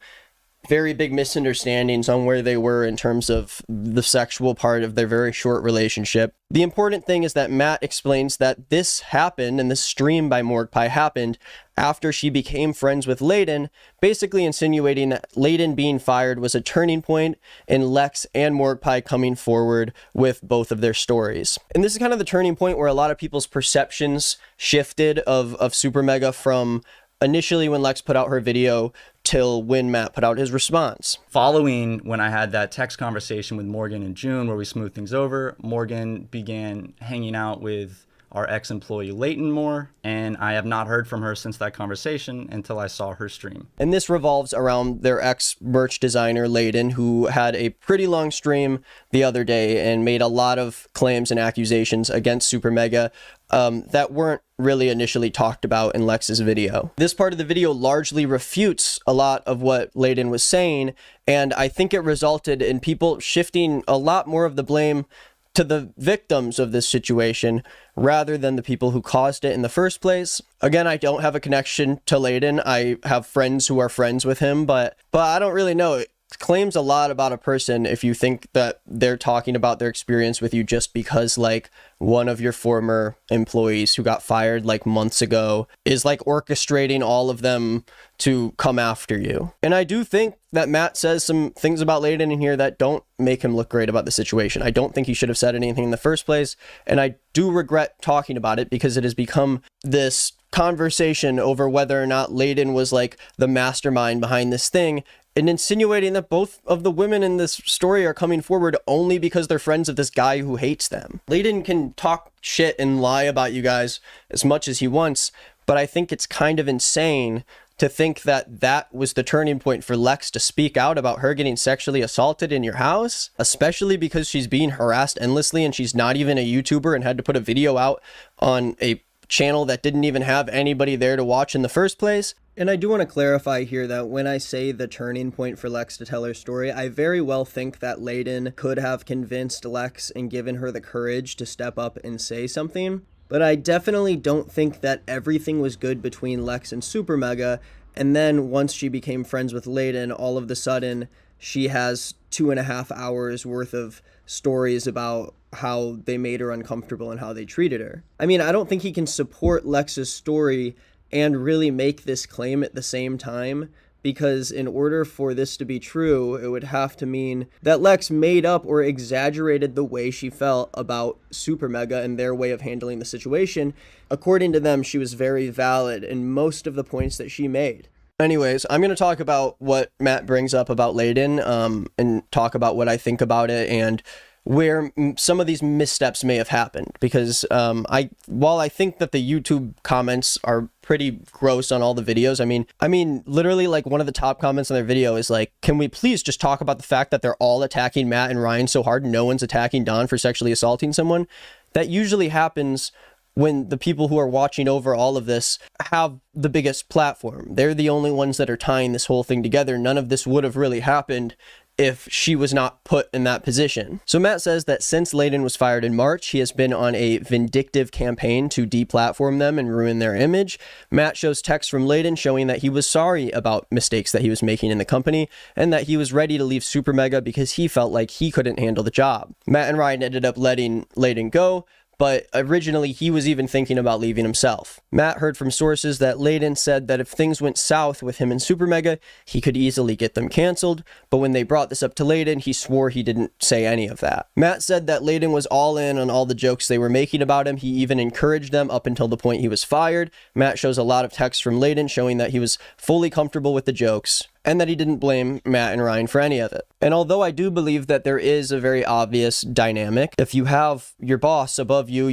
A: very big misunderstandings on where they were in terms of the sexual part of their very short relationship. The important thing is that Matt explains that this happened, and this stream by Morg Pie happened after she became friends with Leighton, basically insinuating that Leighton being fired was a turning point in Lex and Morg Pie coming forward with both of their stories. And this is kind of the turning point where a lot of people's perceptions shifted of Super Mega from initially when Lex put out her video till when Matt put out his response.
B: Following when I had that text conversation with Morgan in June where we smoothed things over, Morgan began hanging out with our ex-employee Leighton more, and I have not heard from her since that conversation until I saw her stream.
A: And this revolves around their ex-merch designer Leighton, who had a pretty long stream the other day and made a lot of claims and accusations against Super Mega that weren't really initially talked about in Lex's video. This part of the video largely refutes a lot of what Leighton was saying, and I think it resulted in people shifting a lot more of the blame to the victims of this situation rather than the people who caused it in the first place. Again, I don't have a connection to Leighton. I have friends who are friends with him, but I don't really know. It claims a lot about a person if you think that they're talking about their experience with you just because like one of your former employees who got fired like months ago is like orchestrating all of them to come after you. And I do think that Matt says some things about Leighton in here that don't make him look great about the situation. I don't think he should have said anything in the first place, and I do regret talking about it because it has become this conversation over whether or not Layden was like the mastermind behind this thing, and insinuating that both of the women in this story are coming forward only because they're friends of this guy who hates them. Layden can talk shit and lie about you guys as much as he wants, but I think it's kind of insane to think that that was the turning point for Lex to speak out about her getting sexually assaulted in your house, especially because she's being harassed endlessly and she's not even a YouTuber and had to put a video out on a channel that didn't even have anybody there to watch in the first place. And I do want to clarify here that when I say the turning point for Lex to tell her story, I very well think that Layden could have convinced Lex and given her the courage to step up and say something. But I definitely don't think that everything was good between Lex and Super Mega, and then once she became friends with Layden, all of the sudden she has 2.5 hours worth of stories about how they made her uncomfortable and how they treated her. I mean, I don't think he can support Lex's story and really make this claim at the same time, because in order for this to be true, it would have to mean that Lex made up or exaggerated the way she felt about Super Mega and their way of handling the situation. According to them, she was very valid in most of the points that she made. Anyways, I'm going to talk about what Matt brings up about Layden, and talk about what I think about it and where some of these missteps may have happened, because while I think that the YouTube comments are pretty gross on all the videos, I mean literally, like, one of the top comments on their video is like, can we please just talk about the fact that they're all attacking Matt and Ryan so hard, no one's attacking Don for sexually assaulting someone? That usually happens when the people who are watching over all of this have the biggest platform. They're the only ones that are tying this whole thing together. None of this would have really happened if she was not put in that position. So Matt says that since Layden was fired in March, he has been on a vindictive campaign to deplatform them and ruin their image. Matt shows text from Layden showing that he was sorry about mistakes that he was making in the company and that he was ready to leave Super Mega because he felt like he couldn't handle the job. Matt and Ryan ended up letting Layden go, but originally he was even thinking about leaving himself. Matt heard from sources that Layden said that if things went south with him and Super Mega, he could easily get them canceled, but when they brought this up to Layden, he swore he didn't say any of that. Matt said that Layden was all in on all the jokes they were making about him. He even encouraged them up until the point he was fired. Matt shows a lot of text from Layden showing that he was fully comfortable with the jokes, and that he didn't blame Matt and Ryan for any of it. And although I do believe that there is a very obvious dynamic, if you have your boss above you,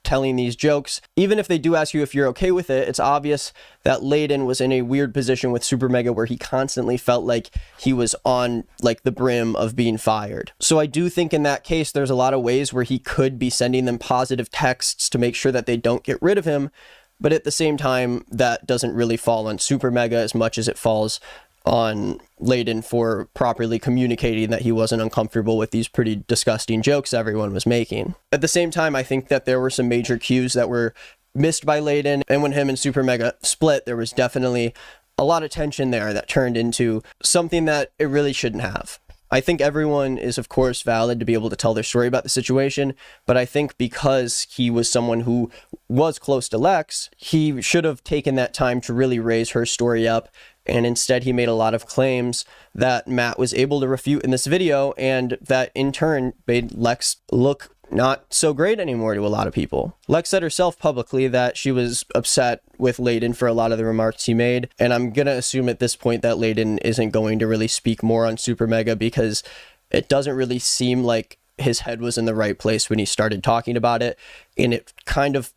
A: telling these jokes, even if they do ask you if you're okay with it, it's obvious that Layden was in a weird position with Super Mega where he constantly felt like he was on like the brim of being fired. So I do think in that case, there's a lot of ways where he could be sending them positive texts to make sure that they don't get rid of him. But at the same time, that doesn't really fall on Super Mega as much as it falls on Layden for properly communicating that he wasn't uncomfortable with these pretty disgusting jokes everyone was making. At the same time, I think that there were some major cues that were missed by Layden, and when him and Super Mega split, there was definitely a lot of tension there that turned into something that it really shouldn't have. I think everyone is, of course, valid to be able to tell their story about the situation, but I think because he was someone who was close to Lex, he should have taken that time to really raise her story up, and instead he made a lot of claims that Matt was able to refute in this video, and that in turn made Lex look not so great anymore to a lot of people. Lex said herself publicly that she was upset with Layden for a lot of the remarks he made, and I'm gonna assume at this point that Layden isn't going to really speak more on Super Mega because it doesn't really seem like his head was in the right place when he started talking about it, and it kind of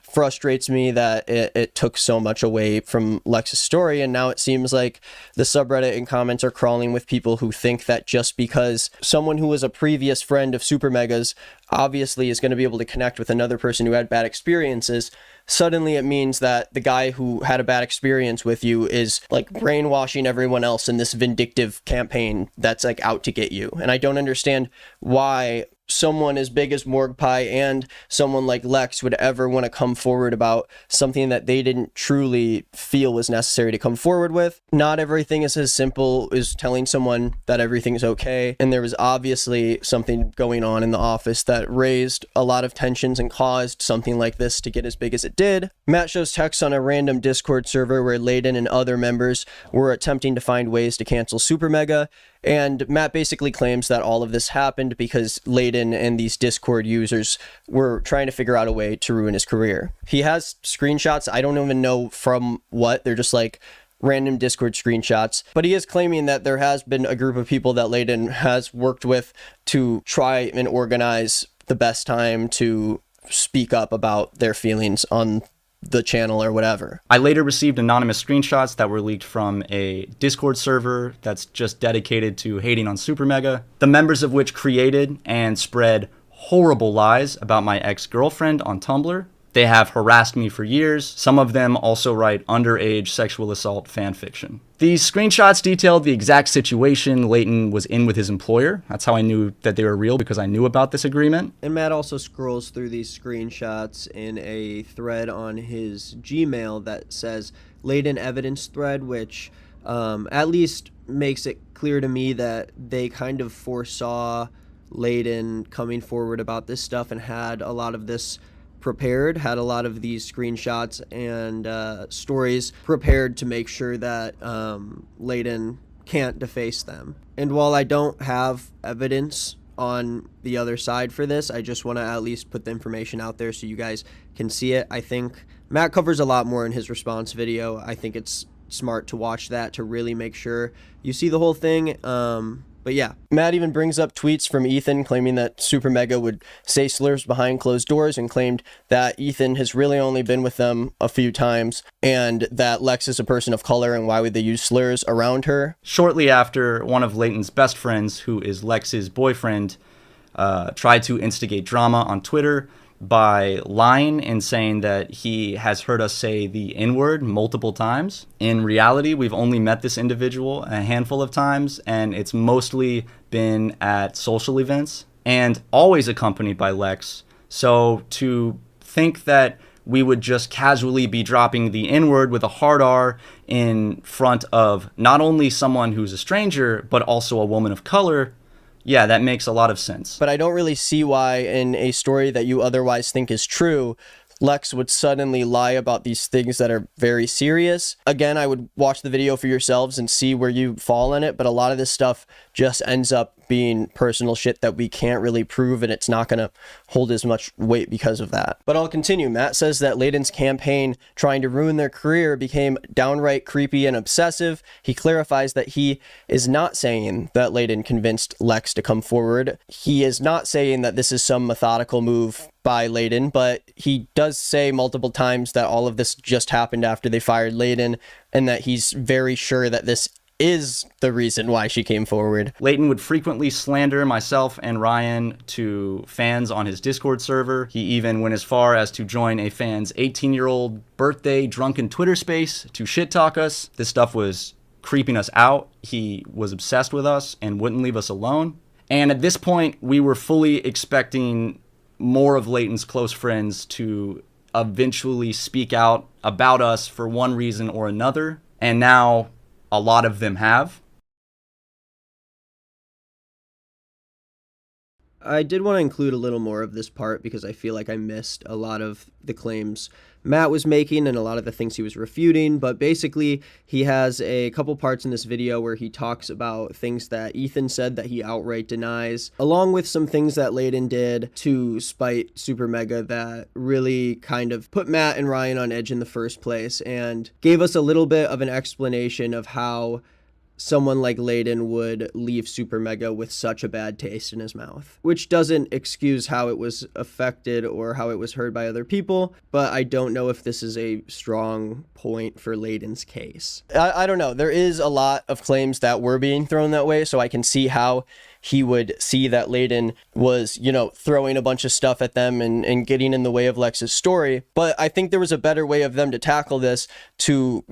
A: frustrates me that it took so much away from Lex's story, and now it seems like the subreddit and comments are crawling with people who think that just because someone who was a previous friend of Super Mega's obviously is going to be able to connect with another person who had bad experiences, suddenly it means that the guy who had a bad experience with you is like brainwashing everyone else in this vindictive campaign that's like out to get you. And I don't understand why someone as big as Morgpie and someone like Lex would ever want to come forward about something that they didn't truly feel was necessary to come forward with. Not everything is as simple as telling someone that everything's okay, and there was obviously something going on in the office that raised a lot of tensions and caused something like this to get as big as it did. Matt shows texts on a random Discord server where Layden and other members were attempting to find ways to cancel Super Mega, And Matt basically claims that all of this happened because Layden and these Discord users were trying to figure out a way to ruin his career. He has screenshots. I don't even know from what. They're just like random Discord screenshots. But he is claiming that there has been a group of people that Layden has worked with to try and organize the best time to speak up about their feelings on the channel or whatever.
B: I later received anonymous screenshots that were leaked from a Discord server that's just dedicated to hating on SuperMega, the members of which created and spread horrible lies about my ex-girlfriend on Tumblr. They have harassed me for years. Some of them also write underage sexual assault fan fiction. These screenshots detailed the exact situation Layton was in with his employer. That's how I knew that they were real, because I knew about this agreement.
A: And Matt also scrolls through these screenshots in a thread on his Gmail that says Layden evidence thread, which at least makes it clear to me that they kind of foresaw Layden coming forward about this stuff and had a lot of this prepared, had a lot of these screenshots and stories prepared to make sure that Layden can't deface them. And while I don't have evidence on the other side for this, I just want to at least put the information out there so you guys can see it. I think Matt covers a lot more in his response video. I think it's smart to watch that to really make sure you see the whole thing. But yeah, Matt even brings up tweets from Ethan claiming that SuperMega would say slurs behind closed doors, and claimed that Ethan has really only been with them a few times and that Lex is a person of color and why would they use slurs around her.
B: Shortly after, one of Layton's best friends, who is Lex's boyfriend, tried to instigate drama on Twitter by lying and saying that he has heard us say the N-word multiple times. In reality, we've only met this individual a handful of times, and it's mostly been at social events and always accompanied by Lex. So to think that we would just casually be dropping the N-word with a hard R in front of not only someone who's a stranger, but also a woman of color, yeah, that makes a lot of sense.
A: But I don't really see why in a story that you otherwise think is true, Lex would suddenly lie about these things that are very serious. Again, I would watch the video for yourselves and see where you fall in it, but a lot of this stuff just ends up being personal shit that we can't really prove, and it's not going to hold as much weight because of that. But I'll continue. Matt says that Layden's campaign trying to ruin their career became downright creepy and obsessive. He clarifies that he is not saying that Layden convinced Lex to come forward. He is not saying that this is some methodical move by Layden, but he does say multiple times that all of this just happened after they fired Layden, and that he's very sure that this is the reason why she came forward.
B: Layton would frequently slander myself and Ryan to fans on his Discord server. He even went as far as to join a fan's 18-year-old birthday drunken Twitter space to shit talk us. This stuff was creeping us out. He was obsessed with us and wouldn't leave us alone. And at this point, we were fully expecting more of Layton's close friends to eventually speak out about us for one reason or another. And now a lot of them have.
A: I did want to include a little more of this part because I feel like I missed a lot of the claims Matt was making and a lot of the things he was refuting. But basically, he has a couple parts in this video where he talks about things that Ethan said that he outright denies, along with some things that Layden did to spite SuperMega that really kind of put Matt and Ryan on edge in the first place, and gave us a little bit of an explanation of how someone like Layden would leave SuperMega with such a bad taste in his mouth, which doesn't excuse how it was affected or how it was heard by other people, but I don't know if this is a strong point for Layden's case. I don't know. There is a lot of claims that were being thrown that way, so I can see how he would see that Layden was, throwing a bunch of stuff at them and getting in the way of Lex's story. But I think there was a better way of them to tackle this, to,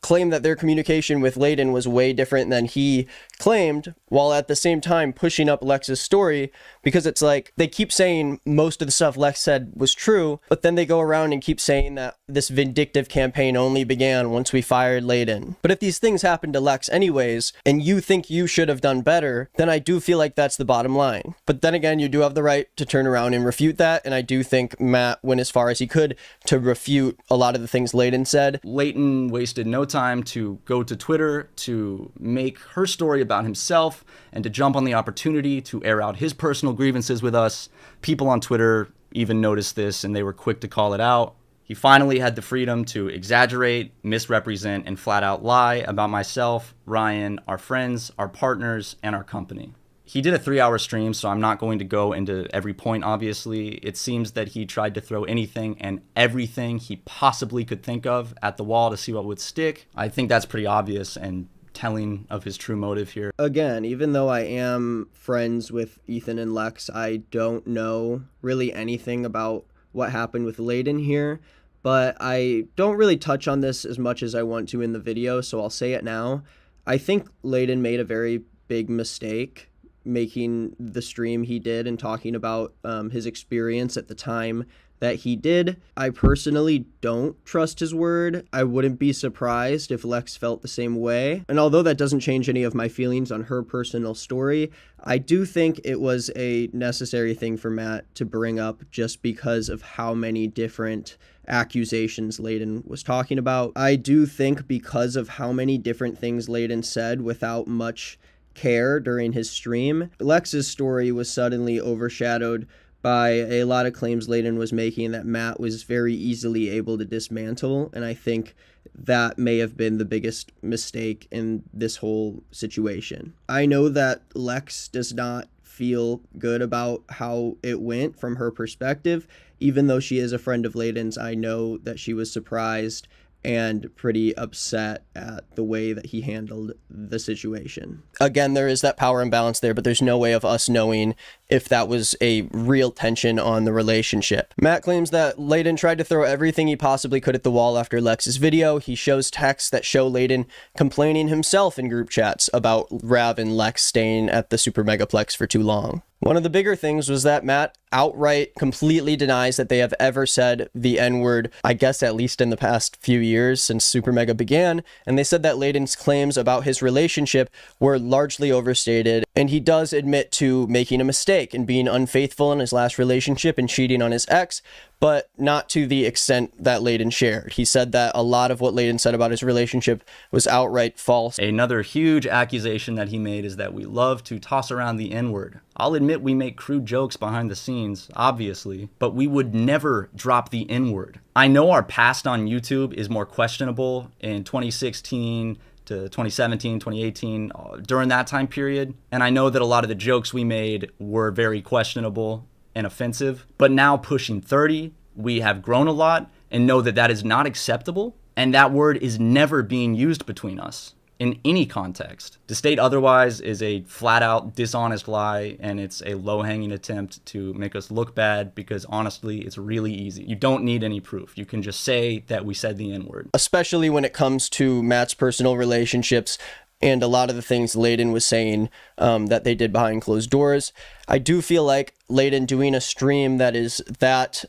A: claim that their communication with Layden was way different than he claimed, while at the same time pushing up Lex's story, because it's like they keep saying most of the stuff Lex said was true, but then they go around and keep saying that this vindictive campaign only began once we fired Layden. But if these things happened to Lex anyways, and you think you should have done better, then I do feel feel like that's the bottom line. But then again, you do have the right to turn around and refute that. And I do think Matt went as far as he could to refute a lot of the things Layden said.
B: Layden wasted no time to go to Twitter to make her story about himself and to jump on the opportunity to air out his personal grievances with us. People on Twitter even noticed this and they were quick to call it out. He finally had the freedom to exaggerate, misrepresent, and flat out lie about myself, Ryan, our friends, our partners, and our company. He did a 3-hour stream, so I'm not going to go into every point, obviously. It seems that he tried to throw anything and everything he possibly could think of at the wall to see what would stick. I think that's pretty obvious and telling of his true motive here.
A: Again, even though I am friends with Ethan and Lex, I don't know really anything about what happened with Layden here, but I don't really touch on this as much as I want to in the video, so I'll say it now. I think Layden made a very big mistake making the stream he did and talking about his experience at the time that he did. I personally don't trust his word. I wouldn't be surprised if Lex felt the same way. And although that doesn't change any of my feelings on her personal story, I do think it was a necessary thing for Matt to bring up just because of how many different accusations Layden was talking about. I do think because of how many different things Layden said without much care during his stream, Lex's story was suddenly overshadowed by a lot of claims Layden was making that Matt was very easily able to dismantle, and I think that may have been the biggest mistake in this whole situation. I know that Lex does not feel good about how it went from her perspective. Even though she is a friend of Layden's, I know that she was surprised and pretty upset at the way that he handled the situation. Again, there is that power imbalance there, but there's no way of us knowing if that was a real tension on the relationship. Matt claims that Layden tried to throw everything he possibly could at the wall after Lex's video. He shows texts that show Layden complaining himself in group chats about Rav and Lex staying at the Super Megaplex for too long. One of the bigger things was that Matt outright completely denies that they have ever said the N-word, I guess at least in the past few years since Super Mega began, and they said that Layden's claims about his relationship were largely overstated, and he does admit to making a mistake and being unfaithful in his last relationship and cheating on his ex, but not to the extent that Layden shared. He said that a lot of what Layden said about his relationship was outright false.
B: Another huge accusation that he made is that we love to toss around the N-word. I'll admit we make crude jokes behind the scenes, obviously, but we would never drop the N-word. I know our past on YouTube is more questionable in 2016 to 2017, 2018, during that time period, and I know that a lot of the jokes we made were very questionable and offensive, but now pushing 30, we have grown a lot and know that that is not acceptable, and that word is never being used between us in any context. To state otherwise is a flat-out dishonest lie, and it's a low-hanging attempt to make us look bad because honestly, it's really easy. You don't need any proof. You can just say that we said the N-word.
A: Especially when it comes to Matt's personal relationships and a lot of the things Layden was saying that they did behind closed doors. I do feel like Layden doing a stream that is that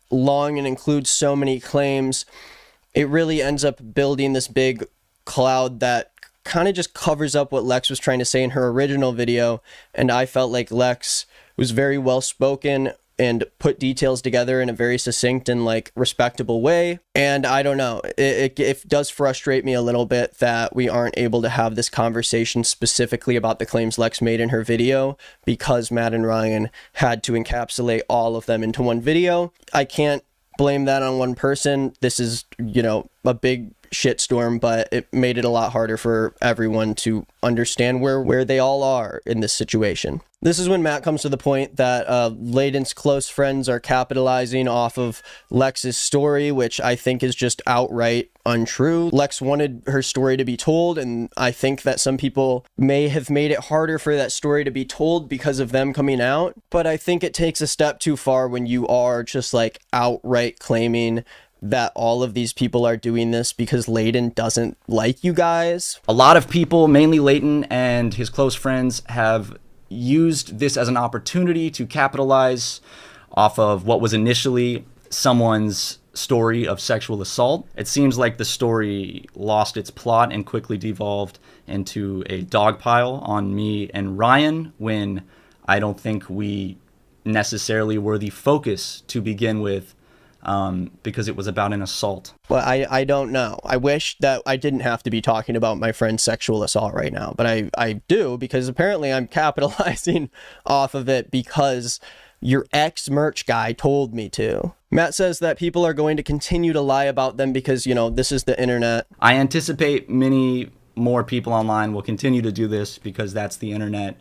A: long and includes so many claims, it really ends up building this big cloud that kind of just covers up what Lex was trying to say in her original video. And I felt like Lex was very well spoken and put details together in a very succinct and like respectable way. And I don't know, it does frustrate me a little bit that we aren't able to have this conversation specifically about the claims Lex made in her video because Matt and Ryan had to encapsulate all of them into one video. I can't blame that on one person. This is, you know, a big shitstorm, but it made it a lot harder for everyone to understand where they all are in this situation. This is when Matt comes to the point that Layden's close friends are capitalizing off of Lex's story, which I think is just outright untrue. Lex wanted her story to be told, and I think that some people may have made it harder for that story to be told because of them coming out, but I think it takes a step too far when you are just like outright claiming that all of these people are doing this because Layden doesn't like you guys.
B: A lot of people, mainly Layden and his close friends, have used this as an opportunity to capitalize off of what was initially someone's story of sexual assault. It seems like the story lost its plot and quickly devolved into a dogpile on me and Ryan, when I don't think we necessarily were the focus to begin with, because it was about an assault.
A: Well, I don't know. I wish that I didn't have to be talking about my friend's sexual assault right now, but I do, because apparently I'm capitalizing off of it because your ex-merch guy told me to. Matt says that people are going to continue to lie about them because, you know, this is the internet.
B: I anticipate many more people online will continue to do this because that's the internet.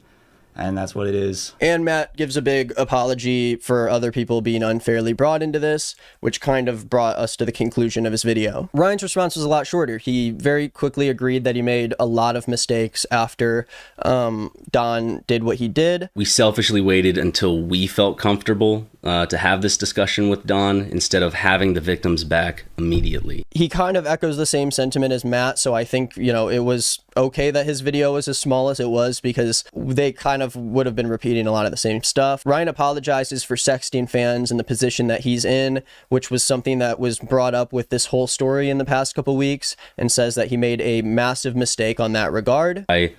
B: And that's what it is.
A: And Matt gives a big apology for other people being unfairly brought into this, which kind of brought us to the conclusion of his video. Ryan's response was a lot shorter. He very quickly agreed that he made a lot of mistakes after Don did what he did.
E: We selfishly waited until we felt comfortable to have this discussion with Don instead of having the victims back immediately.
A: He kind of echoes the same sentiment as Matt, so I think, you know, it was okay that his video was as small as it was because they kind of would have been repeating a lot of the same stuff. Ryan apologizes for sexting fans in the position that he's in, which was something that was brought up with this whole story in the past couple weeks, and says that he made a massive mistake on that regard.
E: I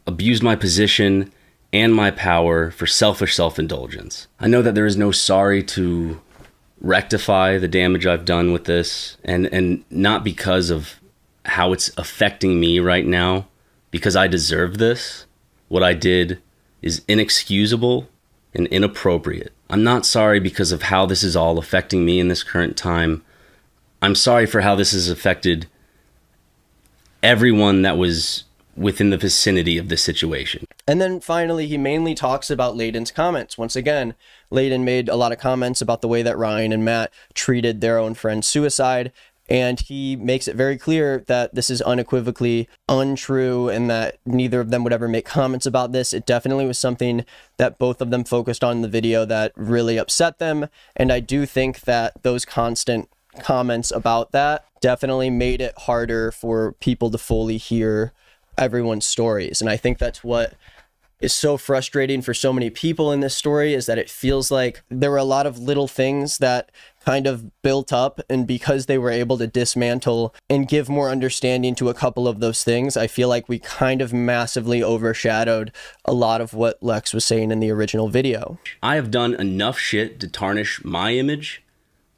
E: abused my position and my power for selfish self-indulgence. I know that there is no sorry to rectify the damage I've done with this, and not because of how it's affecting me right now, because I deserve this. What I did is inexcusable and inappropriate. I'm not sorry because of how this is all affecting me in this current time. I'm sorry for how this has affected everyone that was within the vicinity of this situation.
A: And then finally, he mainly talks about Layden's comments. Once again, Layden made a lot of comments about the way that Ryan and Matt treated their own friend's suicide, and he makes it very clear that this is unequivocally untrue and that neither of them would ever make comments about this. It definitely was something that both of them focused on in the video that really upset them, and I do think that those constant comments about that definitely made it harder for people to fully hear everyone's stories. And I think that's what is so frustrating for so many people in this story, is that it feels like there were a lot of little things that kind of built up, and because they were able to dismantle and give more understanding to a couple of those things, I feel like we kind of massively overshadowed a lot of what Lex was saying in the original video.
E: I have done enough shit to tarnish my image,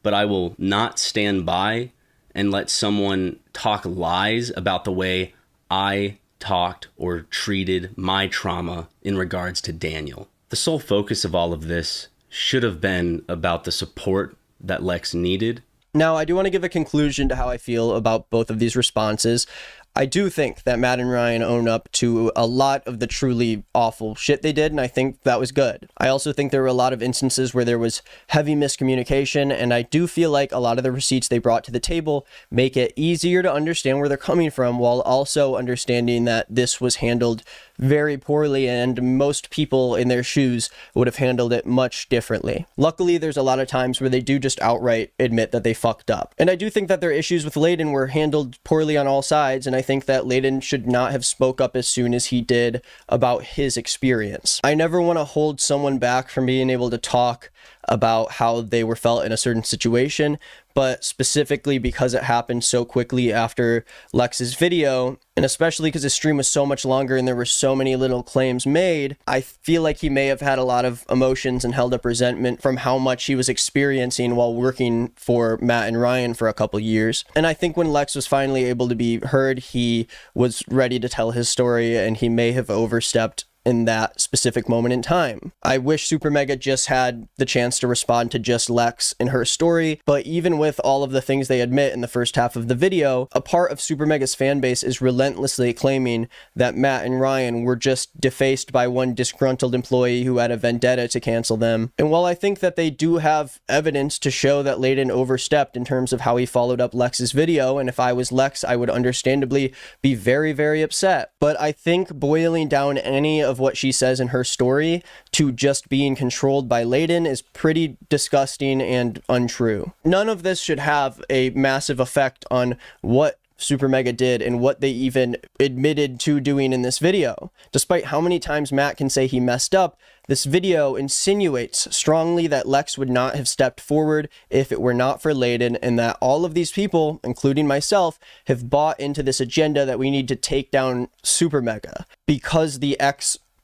E: but I will not stand by and let someone talk lies about the way I talked or treated my trauma in regards to Daniel. The sole focus of all of this should have been about the support that Lex needed.
A: Now, I do want to give a conclusion to how I feel about both of these responses. I do think that Matt and Ryan own up to a lot of the truly awful shit they did, and I think that was good. I also think there were a lot of instances where there was heavy miscommunication, and I do feel like a lot of the receipts they brought to the table make it easier to understand where they're coming from, while also understanding that this was handled very poorly, and most people in their shoes would have handled it much differently. Luckily, there's a lot of times where they do just outright admit that they fucked up. And I do think that their issues with Layden were handled poorly on all sides, and I think that Layden should not have spoke up as soon as he did about his experience. I never want to hold someone back from being able to talk about how they were felt in a certain situation, but specifically because it happened so quickly after Lex's video, and especially because his stream was so much longer and there were so many little claims made, I feel like he may have had a lot of emotions and held up resentment from how much he was experiencing while working for Matt and Ryan for a couple years. And I think when Lex was finally able to be heard, he was ready to tell his story, and he may have overstepped in that specific moment in time. I wish Super Mega just had the chance to respond to just Lex and her story, but even with all of the things they admit in the first half of the video, a part of Super Mega's fan base is relentlessly claiming that Matt and Ryan were just defaced by one disgruntled employee who had a vendetta to cancel them. And while I think that they do have evidence to show that Layden overstepped in terms of how he followed up Lex's video, and if I was Lex, I would understandably be very, very upset. But I think boiling down any of what she says in her story to just being controlled by Layden is pretty disgusting and untrue. None of this should have a massive effect on what Super Mega did and what they even admitted to doing in this video. Despite how many times Matt can say he messed up, this video insinuates strongly that Lex would not have stepped forward if it were not for Layden, and that all of these people, including myself, have bought into this agenda that we need to take down Super Mega because the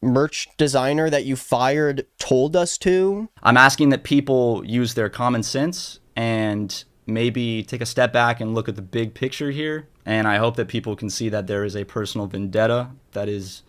A: merch designer that you fired told us to.
B: I'm asking that people use their common sense and maybe take a step back and look at the big picture here. And I hope that people can see that there is a personal vendetta that is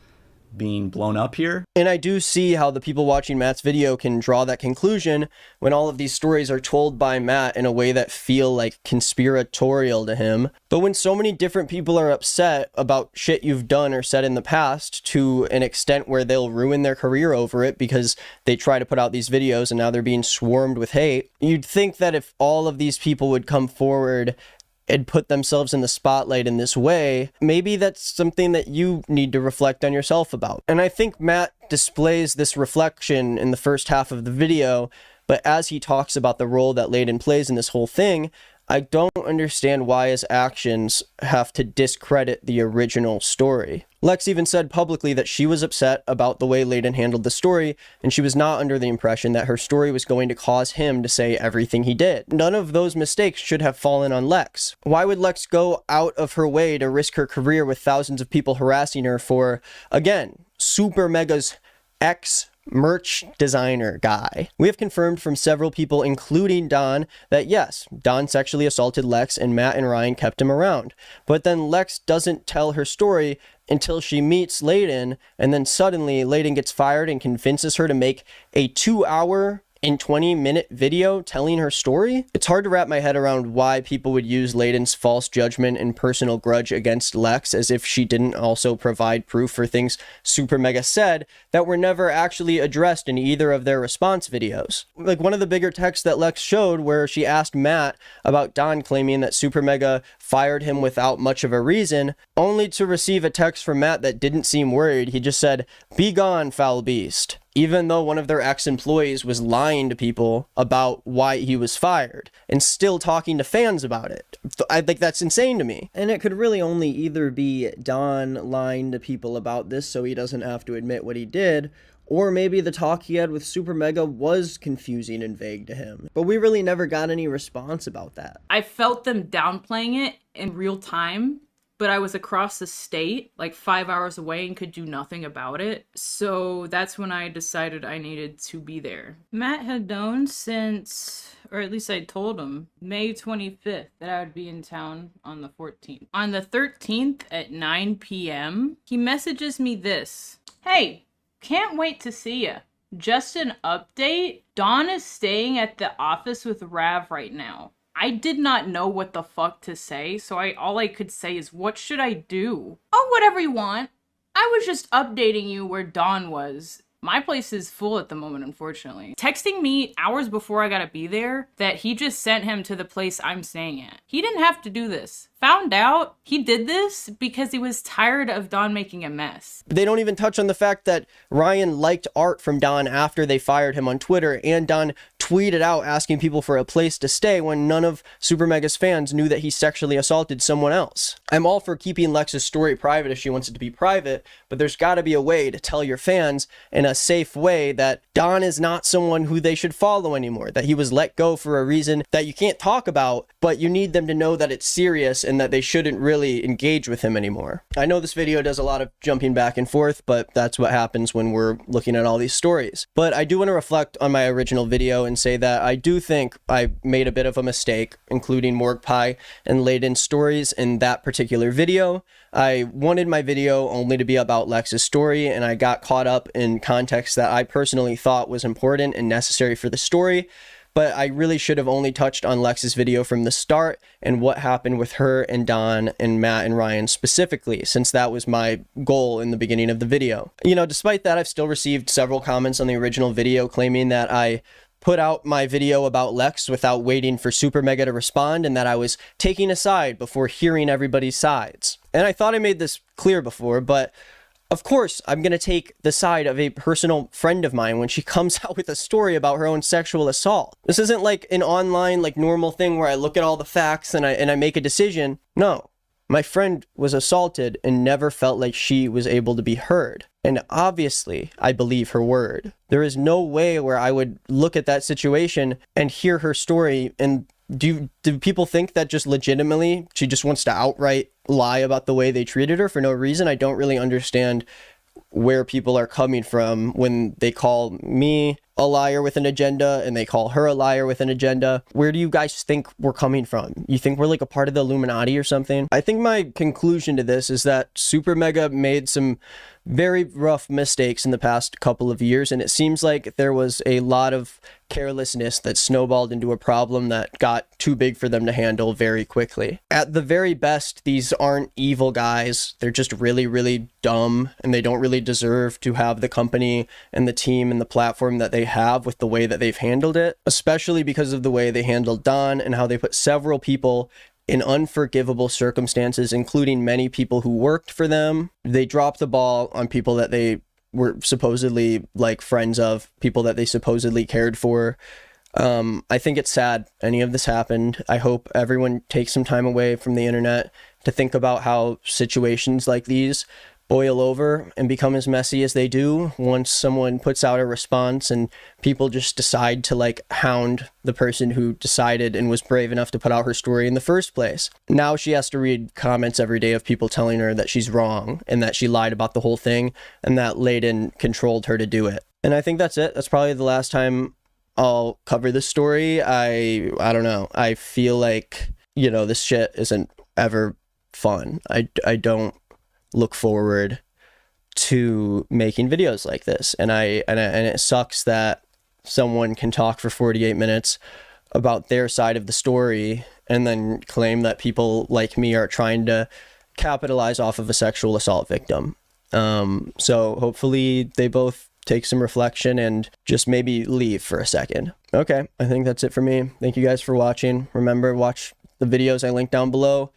B: being blown up here.
A: And I do see how the people watching Matt's video can draw that conclusion when all of these stories are told by Matt in a way that feel like conspiratorial to him. But when so many different people are upset about shit you've done or said in the past to an extent where they'll ruin their career over it because they try to put out these videos and now they're being swarmed with hate, you'd think that if all of these people would come forward and put themselves in the spotlight in this way, maybe that's something that you need to reflect on yourself about. And I think Matt displays this reflection in the first half of the video, but as he talks about the role that Layden plays in this whole thing, I don't understand why his actions have to discredit the original story. Lex even said publicly that she was upset about the way Layden handled the story, and she was not under the impression that her story was going to cause him to say everything he did. None of those mistakes should have fallen on Lex. Why would Lex go out of her way to risk her career with thousands of people harassing her for, again, Super Mega's merch designer guy? We have confirmed from several people, including Don, that yes, Don sexually assaulted Lex and Matt and Ryan kept him around. But then Lex doesn't tell her story until she meets Layden, and then suddenly Layden gets fired and convinces her to make a 2-hour and 20-minute video telling her story. It's hard to wrap my head around why people would use Layden's false judgment and personal grudge against Lex as if she didn't also provide proof for things Super Mega said that were never actually addressed in either of their response videos. Like one of the bigger texts that Lex showed where she asked Matt about Don claiming that Super Mega fired him without much of a reason, only to receive a text from Matt that didn't seem worried. He just said, "Be gone, foul beast," even though one of their ex-employees was lying to people about why he was fired and still talking to fans about it. I think that's insane to me. And it could really only either be Don lying to people about this so he doesn't have to admit what he did, or maybe the talk he had with Super Mega was confusing and vague to him. But we really never got any response about that.
D: I felt them downplaying it in real time, but I was across the state, like 5 hours away, and could do nothing about it. So that's when I decided I needed to be there. Matt had known since, or at least I told him, May 25th that I would be in town on the 14th. On the 13th at 9 p.m., he messages me this: "Hey, can't wait to see ya. Just an update. Dawn is staying at the office with Rav right now." I did not know what the fuck to say, so all I could say is, "What should I do?" "Oh, whatever you want. I was just updating you where Dawn was. My place is full at the moment, unfortunately." Texting me hours before I gotta be there that he just sent him to the place I'm staying at. He didn't have to do this. Found out he did this because he was tired of Don making a mess.
A: They don't even touch on the fact that Ryan liked art from Don after they fired him on Twitter, and Don tweeted out asking people for a place to stay when none of Super Mega's fans knew that he sexually assaulted someone else. I'm all for keeping Lex's story private if she wants it to be private, but there's got to be a way to tell your fans in a safe way that Don is not someone who they should follow anymore, that he was let go for a reason that you can't talk about, but you need them to know that it's serious and that they shouldn't really engage with him anymore. I know this video does a lot of jumping back and forth, but that's what happens when we're looking at all these stories. But I do want to reflect on my original video and say that I do think I made a bit of a mistake, including Morgue Pie and Layden's stories in that particular video. I wanted my video only to be about Lex's story, and I got caught up in context that I personally thought was important and necessary for the story. But I really should have only touched on Lex's video from the start and what happened with her and Don and Matt and Ryan specifically, since that was my goal in the beginning of the video. You know, despite that, I've still received several comments on the original video claiming that I put out my video about Lex without waiting for Super Mega to respond and that I was taking a side before hearing everybody's sides. And I thought I made this clear before, but of course, I'm going to take the side of a personal friend of mine when she comes out with a story about her own sexual assault. This isn't like an online, like normal thing where I look at all the facts and I make a decision. No, My friend was assaulted and never felt like she was able to be heard. And obviously, I believe her word. There is no way where I would look at that situation and hear her story. And do people think that just legitimately she just wants to outright lie about the way they treated her for no reason? I don't really understand where people are coming from when they call me a liar with an agenda and they call her a liar with an agenda. Where do you guys think we're coming from? You think we're like a part of the Illuminati or something? I think my conclusion to this is that Super Mega made some very rough mistakes in the past couple of years, and it seems like there was a lot of carelessness that snowballed into a problem that got too big for them to handle very quickly. At the very best, these aren't evil guys. They're just really, really dumb, and they don't really deserve to have the company and the team and the platform that they have with the way that they've handled it, especially because of the way they handled Don and how they put several people in unforgivable circumstances, including many people who worked for them. They dropped the ball on people that they were supposedly like friends of, people that they supposedly cared for. I think it's sad any of this happened. I hope everyone takes some time away from the internet to think about how situations like these boil over and become as messy as they do once someone puts out a response and people just decide to like hound the person who decided and was brave enough to put out her story in the first place. Now she has to read comments every day of people telling her that she's wrong and that she lied about the whole thing and that Layden controlled her to do it. And I think that's it. That's probably the last time I'll cover this story. I don't know. I feel like, you know, this shit isn't ever fun. I don't look forward to making videos like this, and it sucks that someone can talk for 48 minutes about their side of the story and then claim that people like me are trying to capitalize off of a sexual assault victim. So hopefully they both take some reflection and just maybe leave for a second. Okay, I think that's it for me. Thank you guys for watching. Remember, watch the videos I linked down below.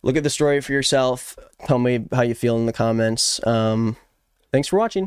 A: Look at the story for yourself. Tell me how you feel in the comments. Thanks for watching.